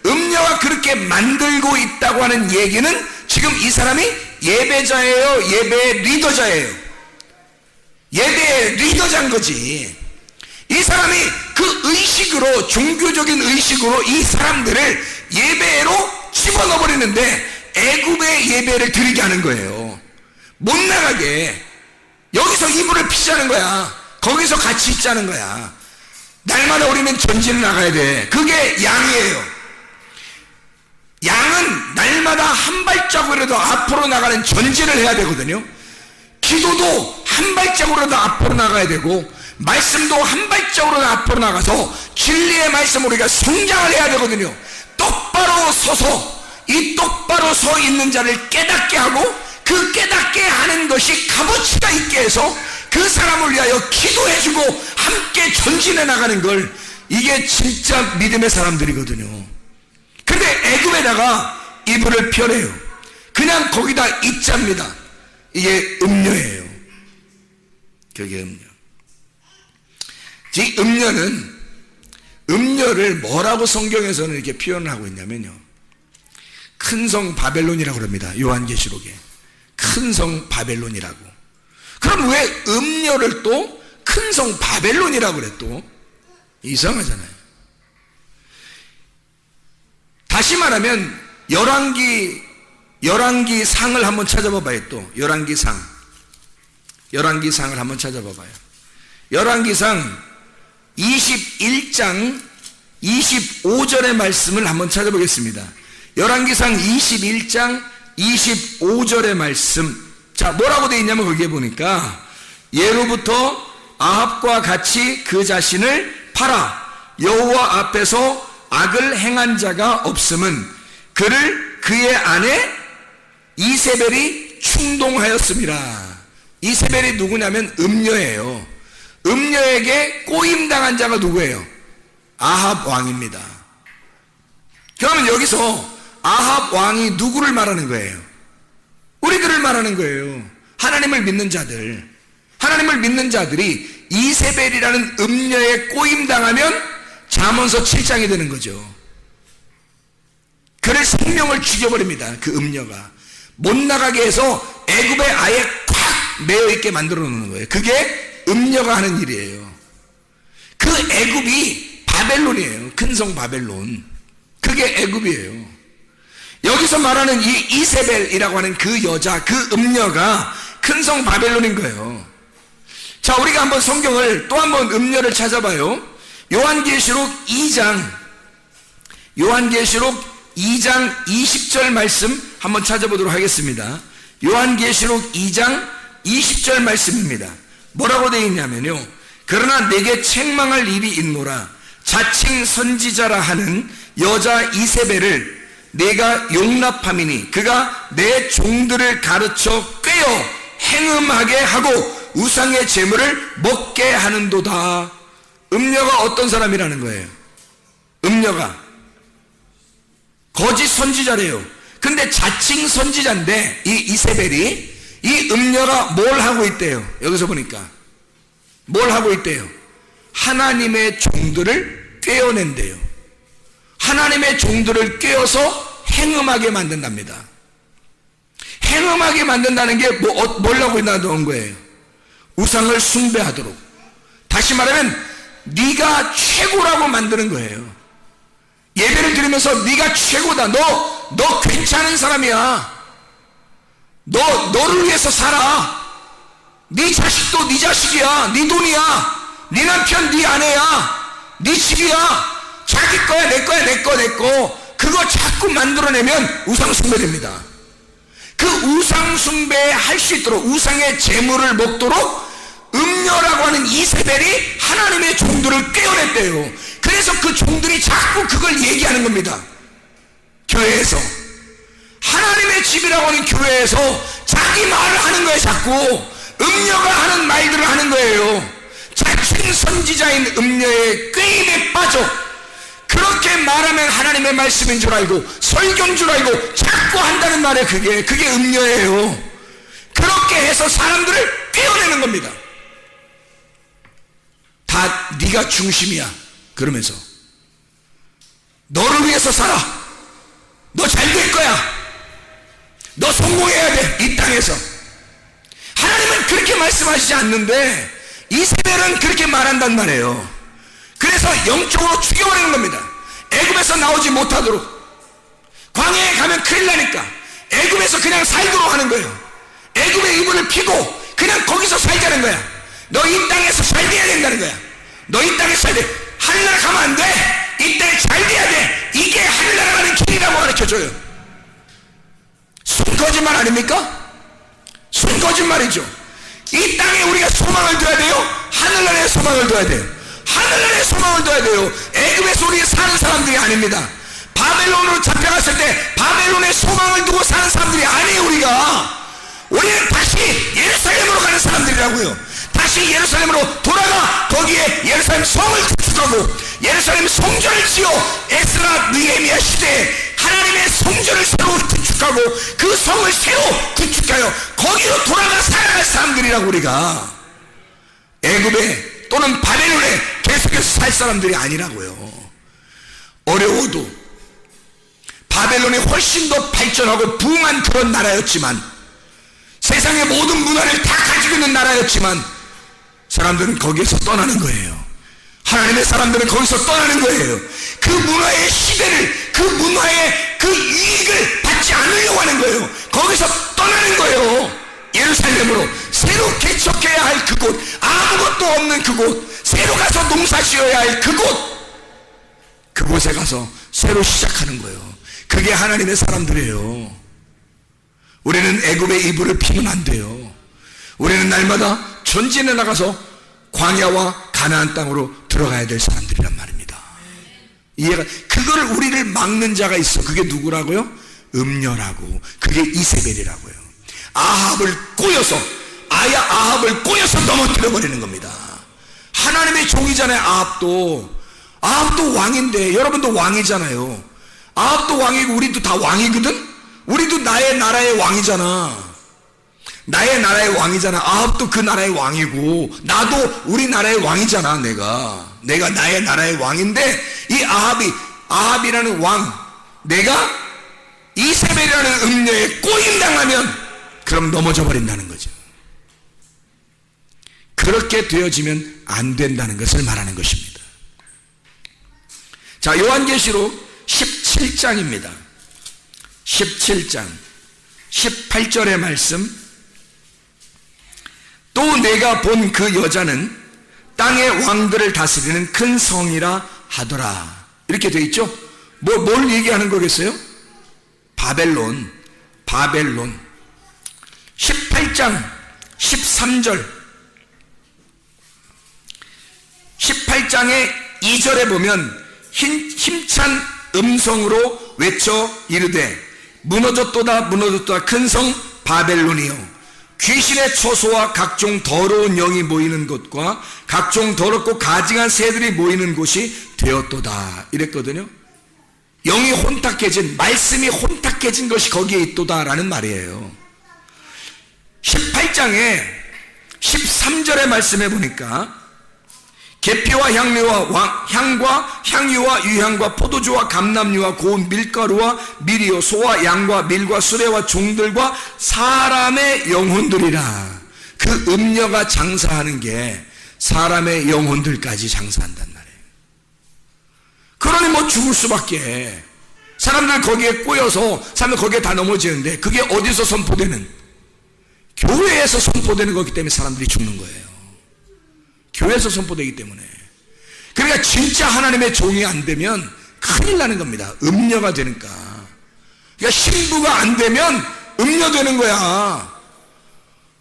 음녀가 그렇게 만들고 있다고 하는 얘기는 지금 이 사람이 예배자예요, 예배 리더자예요? 예배 리더자인 거지. 이 사람이 그 의식으로, 종교적인 의식으로 이 사람들을 예배로 집어넣어 버리는데 애굽의 예배를 드리게 하는 거예요. 못 나가게. 여기서 이불을 피자는 거야. 거기서 같이 있자는 거야. 날마다 우리는 전진을 나가야 돼. 그게 양이에요. 양은 날마다 한 발자국이라도 앞으로 나가는 전진을 해야 되거든요. 기도도 한 발자국이라도 앞으로 나가야 되고, 말씀도 한 발자국으로 앞으로 나가서 진리의 말씀으로 우리가 성장을 해야 되거든요. 똑바로 서서 이 똑바로 서 있는 자를 깨닫게 하고, 그 깨닫게 하는 것이 값어치가 있게 해서 그 사람을 위하여 기도해주고 함께 전진해 나가는 걸, 이게 진짜 믿음의 사람들이거든요. 근데 애굽에다가 이불을 펴내요. 그냥 거기다 있잡니다. 이게 음녀예요. 그게 음녀. 이 음녀를 뭐라고 성경에서는 이렇게 표현을 하고 있냐면요, 큰 성 바벨론이라고 그럽니다. 요한계시록에 큰 성 바벨론이라고. 그럼 왜 음녀를 또 큰 성 바벨론이라고 그래? 또 이상하잖아요. 다시 말하면 열왕기 상을 한번 찾아봐봐요. 또 열왕기 상을 한번 찾아봐봐요. 열왕기상 21장 25절의 말씀을 한번 찾아보겠습니다. 열왕기상 21장 25절의 말씀. 자, 뭐라고 되어 있냐면 거기에 보니까, 예로부터 아합과 같이 그 자신을 팔아 여호와 앞에서 악을 행한 자가 없음은 그를 그의 아내 이세벨이 충동하였습니다. 이세벨이 누구냐면 음녀예요. 음녀에게 꼬임당한 자가 누구예요? 아합 왕입니다. 그러면 여기서 아합 왕이 누구를 말하는 거예요? 우리들을 말하는 거예요. 하나님을 믿는 자들. 하나님을 믿는 자들이 이세벨이라는 음녀에 꼬임당하면 잠언서 7장이 되는 거죠. 그를 생명을 죽여버립니다. 그 음녀가 못 나가게 해서 애굽에 아예 콱 매여있게 만들어 놓는 거예요. 그게 음녀가 하는 일이에요. 그 애굽이 바벨론이에요. 큰 성 바벨론. 그게 애굽이에요. 여기서 말하는 이 이세벨이라고 하는 그 여자, 그 음녀가 큰 성 바벨론인 거예요. 자, 우리가 한번 성경을 또 한번 음녀를 찾아봐요. 요한계시록 2장 20절 말씀 한번 찾아보도록 하겠습니다. 요한계시록 2장 20절 말씀입니다. 뭐라고 되어 있냐면요, 그러나 내게 책망할 일이 있노라. 자칭 선지자라 하는 여자 이세벨을 내가 용납함이니 그가 내 종들을 가르쳐 꿰어 행음하게 하고 우상의 제물을 먹게 하는도다. 음녀가 어떤 사람이라는 거예요? 음녀가 거짓 선지자래요. 근데 자칭 선지자인데 이 이세벨이, 이 음녀가 뭘 하고 있대요? 여기서 보니까 뭘 하고 있대요? 하나님의 종들을 꿰어낸대요. 하나님의 종들을 꿰어서 행음하게 만든답니다. 행음하게 만든다는 게 뭐라고 나온 거예요? 우상을 숭배하도록. 다시 말하면 네가 최고라고 만드는 거예요. 예배를 드리면서 네가 최고다. 너 괜찮은 사람이야. 너를 위해서 살아. 네 자식도 네 자식이야. 네 돈이야. 네 남편 네 아내야, 네 집이야, 자기 거야, 내 거야, 내 거 그거 자꾸 만들어내면 우상숭배됩니다. 그 우상숭배 할 수 있도록, 우상의 재물을 먹도록 음녀라고 하는 이세벨이 하나님의 종들을 꿰어냈대요. 그래서 그 종들이 자꾸 그걸 얘기하는 겁니다. 교회에서, 하나님의 집이라고 하는 교회에서 자기 말을 하는 거예요. 자꾸 음녀가 하는 말들을 하는 거예요. 자칭 선지자인 음녀의 꾀임에 빠져 그렇게 말하면 하나님의 말씀인 줄 알고 설교인 줄 알고 자꾸 한다는 말에 그게 음녀예요. 그렇게 해서 사람들을 꿰어내는 겁니다. 다 네가 중심이야 그러면서 너를 위해서 살아, 너 잘 될 거야, 너 성공해야 돼 이 땅에서. 하나님은 그렇게 말씀하시지 않는데 이세벨은 그렇게 말한단 말이에요. 그래서 영적으로 죽여버리는 겁니다. 애굽에서 나오지 못하도록, 광야에 가면 큰일 나니까 애굽에서 그냥 살도록 하는 거예요. 애굽의 이불을 피고 그냥 거기서 살자는 거야. 너 이 땅에서 잘 돼야 된다는 거야. 너 이 땅에서 잘 돼. 하늘나라 가면 안 돼. 이 땅에 잘 돼야 돼. 이게 하늘나라 가는 길이라고 가르쳐줘요. 순 거짓말 아닙니까? 순 거짓말이죠. 이 땅에 우리가 소망을 둬야 돼요? 하늘나라에 소망을 둬야 돼요? 하늘나라에 소망을 둬야 돼요. 애굽에서 우리 사는 사람들이 아닙니다. 바벨론으로 잡혀갔을 때 바벨론에 소망을 두고 사는 사람들이 아니에요. 우리는 다시 예루살렘으로 가는 사람들이라고요. 다시 예루살렘으로 돌아가 거기에 예루살렘 성을 구축하고 예루살렘 성전을 지어 에스라 느헤미야 시대에 하나님의 성전을 새로 구축하고 그 성을 새로 구축하여 거기로 돌아가 살아갈 사람들이라고. 우리가 애굽에 또는 바벨론에 계속해서 살 사람들이 아니라고요. 어려워도 바벨론이 훨씬 더 발전하고 부흥한 그런 나라였지만, 세상의 모든 문화를 다 가지고 있는 나라였지만 사람들은 거기에서 떠나는 거예요. 하나님의 사람들은 거기서 떠나는 거예요. 그 문화의 시대를, 그 문화의 그 이익을 받지 않으려고 하는 거예요. 거기서 떠나는 거예요. 예루살렘으로 새로 개척해야 할 그곳, 아무것도 없는 그곳, 새로 가서 농사 지어야 할 그곳에 가서 새로 시작하는 거예요. 그게 하나님의 사람들이에요. 우리는 애굽의 이불을 피면 안 돼요. 우리는 날마다 전진해 나가서 광야와 가나안 땅으로 들어가야 될 사람들이란 말입니다. 이해가? 그걸 우리를 막는 자가 있어. 그게 누구라고요? 음녀라고. 그게 이세벨이라고요. 아합을 꼬여서, 아합을 꼬여서 넘어뜨려 버리는 겁니다. 하나님의 종이잖아요. 아합도 왕인데, 여러분도 왕이잖아요. 아합도 왕이고 우리도 다 왕이거든. 우리도 나의 나라의 왕이잖아. 나의 나라의 왕이잖아. 아합도 그 나라의 왕이고 나도 우리 나라의 왕이잖아. 내가 나의 나라의 왕인데, 이 아합이라는 왕, 내가 이세벨이라는 음녀에 꼬임당하면 그럼 넘어져 버린다는 거죠. 그렇게 되어지면 안 된다는 것을 말하는 것입니다. 자, 요한계시록 17장입니다. 17장 18절의 말씀. 또 내가 본 그 여자는 땅의 왕들을 다스리는 큰 성이라 하더라. 이렇게 되어 있죠. 뭘 얘기하는 거겠어요? 바벨론. 18장 13절, 18장의 2절에 보면 힘찬 음성으로 외쳐 이르되 무너졌도다 무너졌도다 큰 성 바벨론이요, 귀신의 처소와 각종 더러운 영이 모이는 곳과 각종 더럽고 가증한 새들이 모이는 곳이 되었도다 이랬거든요. 영이 혼탁해진, 말씀이 혼탁해진 것이 거기에 있도다라는 말이에요. 18장에 13절의 말씀해 보니까 계피와 향과 향유와 유향과 포도주와 감람유와 고운 밀가루와 밀이요 소와 양과 밀과 수레와 종들과 사람의 영혼들이라. 그 음녀가 장사하는 게 사람의 영혼들까지 장사한단 말이에요. 그러니 뭐 죽을 수밖에. 사람들 거기에 꼬여서 사람들 거기에 다 넘어지는데 그게 어디서 선포되는? 교회에서 선포되는 거기 때문에 사람들이 죽는 거예요. 교회에서 선포되기 때문에. 그러니까 진짜 하나님의 종이 안 되면 큰일 나는 겁니다. 음녀가 되니까. 그러니까 신부가 안 되면 음녀되는 거야.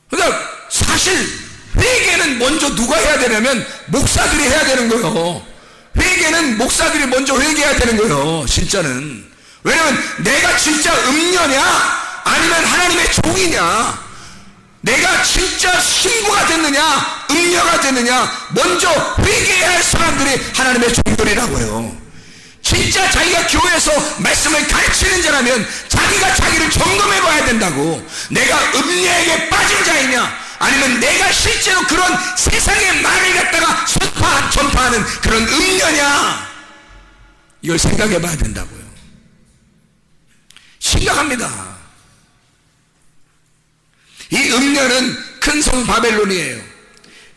그러니까 사실 회개는 먼저 누가 해야 되냐면 목사들이 해야 되는 거예요. 회개는 목사들이 먼저 회개해야 되는 거예요. 진짜는. 왜냐면 내가 진짜 음녀냐 아니면 하나님의 종이냐, 내가 진짜 신부가 됐느냐 음녀가 됐느냐, 먼저 회개해야 할 사람들이 하나님의 종들이라고요. 진짜 자기가 교회에서 말씀을 가르치는 자라면 자기가 자기를 점검해 봐야 된다고. 내가 음녀에게 빠진 자이냐 아니면 내가 실제로 그런 세상의 말을 갖다가 전파하는 그런 음녀냐, 이걸 생각해 봐야 된다고요. 심각합니다. 이 음녀는 큰 성 바벨론이에요.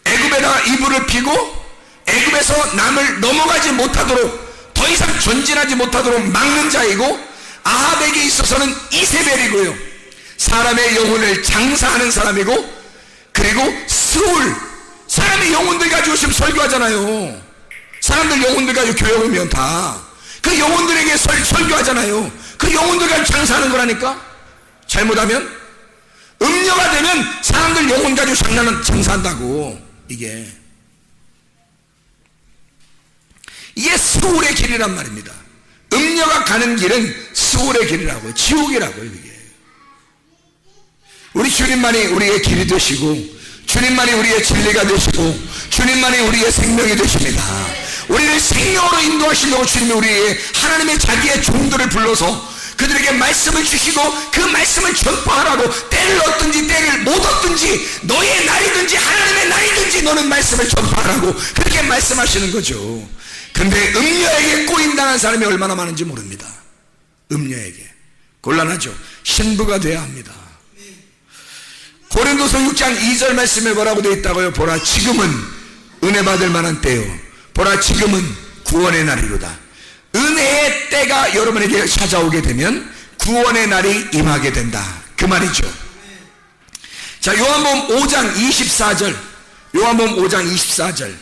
애굽에다가 이불을 피고 애굽에서 남을 넘어가지 못하도록, 더 이상 전진하지 못하도록 막는 자이고, 아합에게 있어서는 이세벨이고요, 사람의 영혼을 장사하는 사람이고, 그리고 스울, 사람의 영혼들 가지고 지금 설교하잖아요. 사람들 영혼들 가지고 교회 오면 다 그 영혼들에게 설교하잖아요. 그 영혼들 가지고 장사하는 거라니까. 잘못하면 음녀가 되면 사람들 영혼 가지고 장사한다고. 이게 스울의 길이란 말입니다. 음녀가 가는 길은 스울의 길이라고요. 지옥이라고요. 이게 우리 주님만이 우리의 길이 되시고, 주님만이 우리의 진리가 되시고, 주님만이 우리의 생명이 되십니다. 우리를 생명으로 인도하시려고 주님이 우리의 하나님의 자기의 종들을 불러서 그들에게 말씀을 주시고 그 말씀을 전파하라고, 때를 얻든지 때를 못 얻든지 너의 날이든지 하나님의 날이든지 너는 말씀을 전파하라고 그렇게 말씀하시는 거죠. 근데 음녀에게 꼬임당한 사람이 얼마나 많은지 모릅니다. 음녀에게 곤란하죠. 신부가 돼야 합니다. 고린도서 6장 2절 말씀에 뭐라고 되어 있다고요? 보라 지금은 은혜 받을 만한 때요, 보라 지금은 구원의 날이로다. 은혜의 때가 여러분에게 찾아오게 되면 구원의 날이 임하게 된다, 그 말이죠. 자, 요한복음 5장 24절, 요한복음 5장 24절,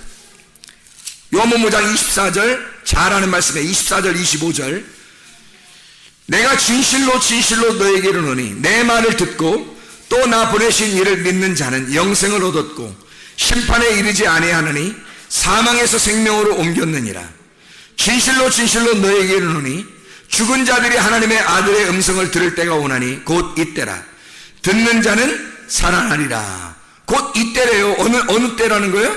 요한복음 5장 24절 잘 아는 말씀에 24절 25절, 내가 진실로 진실로 너에게 이르노니 내 말을 듣고 또 나 보내신 이를 믿는 자는 영생을 얻었고 심판에 이르지 아니하느니 사망에서 생명으로 옮겼느니라. 진실로 진실로 너에게 이르노니 죽은 자들이 하나님의 아들의 음성을 들을 때가 오나니 곧 이때라. 듣는 자는 살아나리라. 곧 이때래요. 어느 때라는 거예요?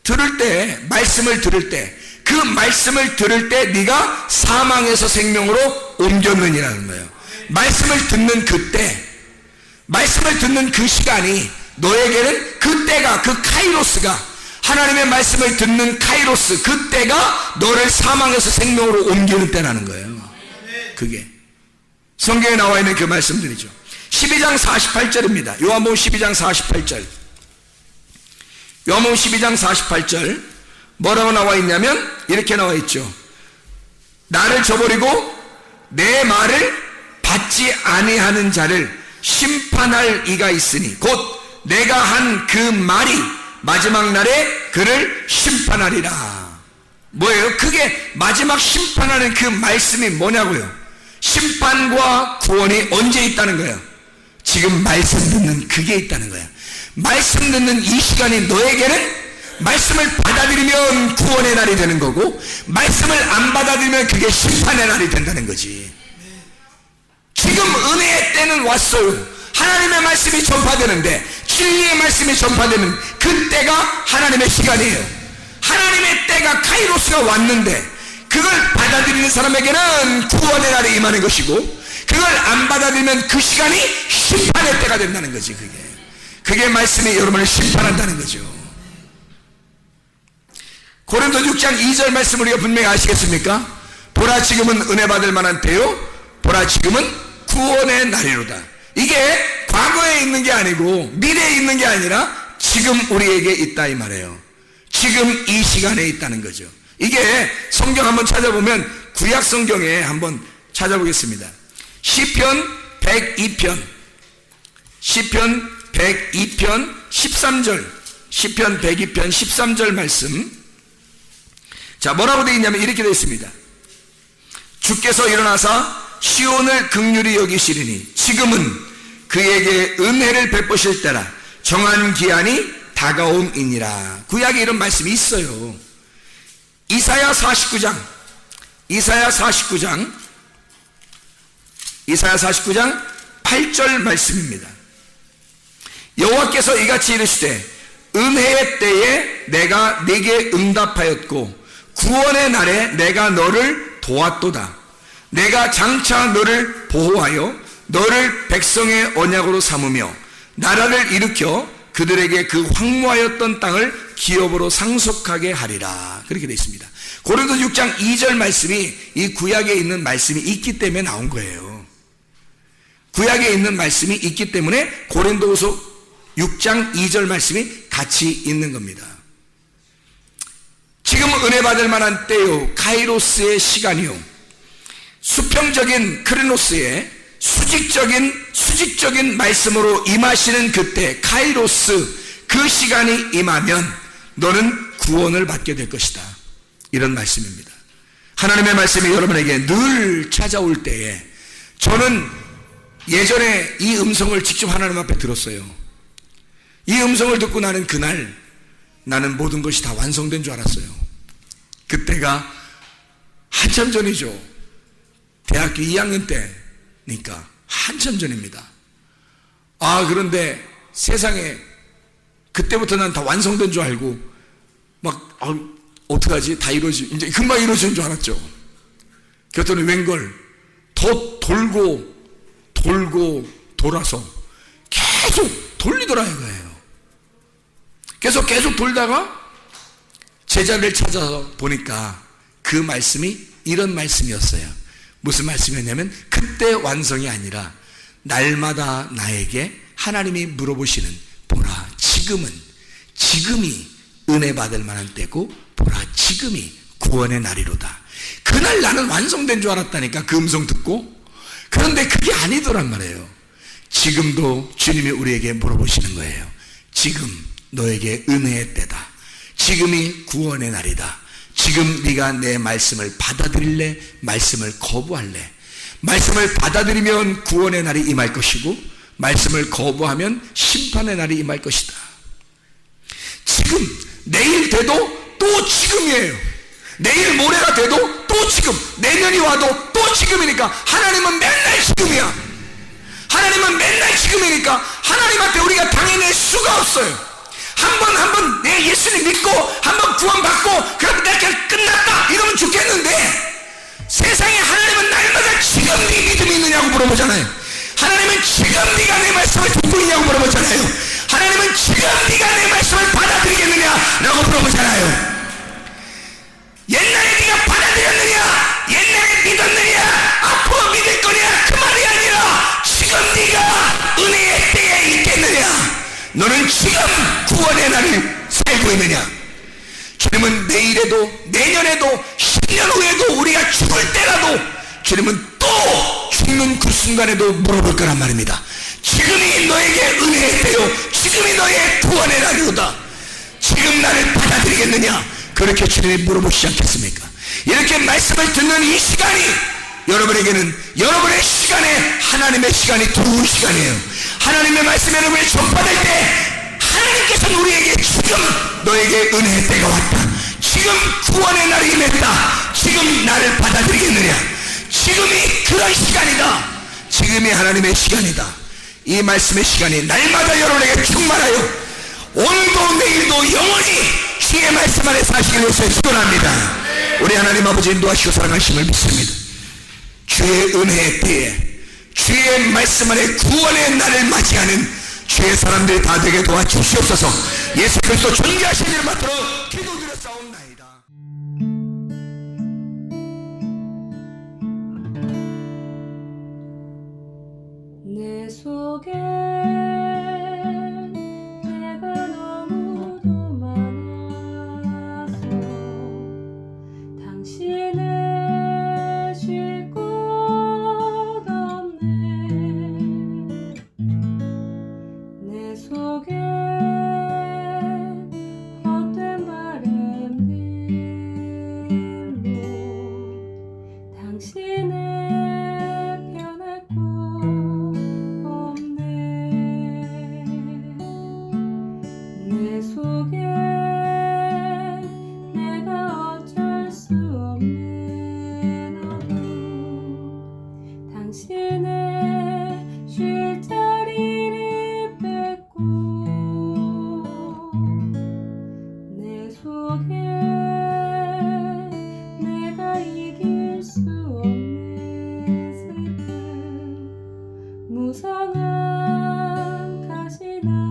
들을 때, 말씀을 들을 때, 그 말씀을 들을 때 네가 사망에서 생명으로 옮겼느니라는 거예요. 말씀을 듣는 그때, 말씀을 듣는 그 시간이 너에게는 그때가, 그 카이로스가, 하나님의 말씀을 듣는 카이로스, 그때가 너를 사망에서 생명으로 옮기는 때라는 거예요. 그게 성경에 나와 있는 그 말씀들이죠. 12장 48절입니다. 요한복음 12장 48절. 요한복음 12장 48절 뭐라고 나와 있냐면 이렇게 나와 있죠. 나를 저버리고 내 말을 받지 아니하는 자를 심판할 이가 있으니 곧 내가 한 그 말이 마지막 날에 그를 심판하리라. 뭐예요? 그게 마지막 심판하는 그 말씀이 뭐냐고요? 심판과 구원이 언제 있다는 거예요? 지금 말씀 듣는 그게 있다는 거예요. 말씀 듣는 이 시간이 너에게는 말씀을 받아들이면 구원의 날이 되는 거고, 말씀을 안 받아들이면 그게 심판의 날이 된다는 거지. 지금 은혜의 때는 왔어요. 하나님의 말씀이 전파되는데, 진리의 말씀이 전파되는 그때가 하나님의 시간이에요. 하나님의 때가 카이로스가 왔는데 그걸 받아들이는 사람에게는 구원의 날이 임하는 것이고, 그걸 안 받아들이면 그 시간이 심판의 때가 된다는 거지. 그게 말씀이 여러분을 심판한다는 거죠. 고린도 6장 2절 말씀 우리가 분명히 아시겠습니까? 보라 지금은 은혜 받을 만한 때요, 보라 지금은 구원의 날이로다. 이게 과거에 있는 게 아니고 미래에 있는 게 아니라 지금 우리에게 있다 이 말이에요. 지금 이 시간에 있다는 거죠. 이게 성경 한번 찾아보면 구약 성경에 한번 찾아보겠습니다. 시편 102편 13절 시편 102편 13절 말씀. 자, 뭐라고 되어 있냐면 이렇게 되어 있습니다. 주께서 일어나사 시온을 긍휼히 여기시리니 지금은 그에게 은혜를 베푸실 때라 정한 기한이 다가옴이니라. 구약에 이런 말씀이 있어요. 이사야 49장 8절 말씀입니다. 여호와께서 이같이 이르시되 은혜의 때에 내가 네게 응답하였고 구원의 날에 내가 너를 도왔도다. 내가 장차 너를 보호하여 너를 백성의 언약으로 삼으며 나라를 일으켜 그들에게 그 황무하였던 땅을 기업으로 상속하게 하리라. 그렇게 되어 있습니다. 고린도서 6장 2절 말씀이 이 구약에 있는 말씀이 있기 때문에 나온 거예요. 구약에 있는 말씀이 있기 때문에 고린도서 6장 2절 말씀이 같이 있는 겁니다. 지금은 은혜 받을 만한 때요, 카이로스의 시간이요, 수평적인 크리노스의 수직적인 말씀으로 임하시는 그때 카이로스, 그 시간이 임하면 너는 구원을 받게 될 것이다. 이런 말씀입니다. 하나님의 말씀이 여러분에게 늘 찾아올 때에, 저는 예전에 이 음성을 직접 하나님 앞에 들었어요. 이 음성을 듣고 나는 그날 나는 모든 것이 다 완성된 줄 알았어요. 그때가 한참 전이죠. 대학교 2학년 때니까 한참 전입니다. 그런데 세상에 그때부터 난 다 완성된 줄 알고 막 어떡하지? 다 이제 금방 이루어지는 줄 알았죠. 그랬더니 웬걸 더 돌고 돌아서 계속 돌리더라 이거예요. 계속 돌다가 제자를 찾아서 보니까 그 말씀이 이런 말씀이었어요. 무슨 말씀이었냐면, 그때 완성이 아니라 날마다 나에게 하나님이 물어보시는, 보라 지금이 은혜 받을 만한 때고, 보라 지금이 구원의 날이로다. 그날 나는 완성된 줄 알았다니까, 그 음성 듣고. 그런데 그게 아니더란 말이에요. 지금도 주님이 우리에게 물어보시는 거예요. 지금 너에게 은혜의 때다. 지금이 구원의 날이다. 지금 네가 내 말씀을 받아들일래? 말씀을 거부할래? 말씀을 받아들이면 구원의 날이 임할 것이고, 말씀을 거부하면 심판의 날이 임할 것이다. 지금, 내일 돼도 또 지금이에요. 내일 모레가 돼도 또 지금, 내년이 와도 또 지금이니까 하나님은 맨날 지금이야. 하나님은 맨날 지금이니까 하나님한테 우리가 당해낼 수가 없어요. 한 번 내 예수님 믿고 한 번 구원받고 그럼 내가 끝났다 이러면 좋겠는데, 세상에 하나님은 날마다 지금 네 믿음이 있느냐고 물어보잖아요. 하나님은 지금 네가 내 말씀을 듣고 있냐고 물어보잖아요. 하나님은 지금 네가 내 말씀을 받아들이겠느냐라고 물어보잖아요. 옛날에 네가 받아들였느냐, 옛날에 믿었느냐, 앞으로 믿을 거냐, 그 말이 아니라 지금 네가 은혜의 때에 있겠느냐, 너는 지금 구원의 날을 살고 있느냐. 주님은 내일에도, 내년에도, 10년 후에도, 우리가 죽을 때라도 주님은 또 죽는 그 순간에도 물어볼 거란 말입니다. 지금이 너에게 은혜의 때요, 지금이 너의 구원의 날이로다. 지금 나를 받아들이겠느냐, 그렇게 주님이 물어보시지 않겠습니까? 이렇게 말씀을 듣는 이 시간이 여러분에게는 여러분의 시간에 하나님의 시간이 들어온 시간이에요. 하나님의 말씀을 여러분이 전파될 때 하나님께서는 우리에게 지금 너에게 은혜의 때가 왔다, 지금 구원의 날이 임했다, 지금 나를 받아들이겠느냐, 지금이 그런 시간이다, 지금이 하나님의 시간이다. 이 말씀의 시간이 날마다 여러분에게 충만하여 오늘도 내일도 영원히 주의 말씀 안에 사시길 위해서 축원합니다. 우리 하나님 아버지 인도하시고 사랑하심을 믿습니다. 주의 은혜의 때에 주의 말씀 안에 구원의 날을 맞이하는 주의 사람들이 다 되게 도와주시옵소서. 예수 그리스도 존귀하신 이름 받들어 기도드렸사옵나이다. 내 속에 내가 너무도 많아서 당신을 쉴 곳 없네. 내 속에 무성한 가시나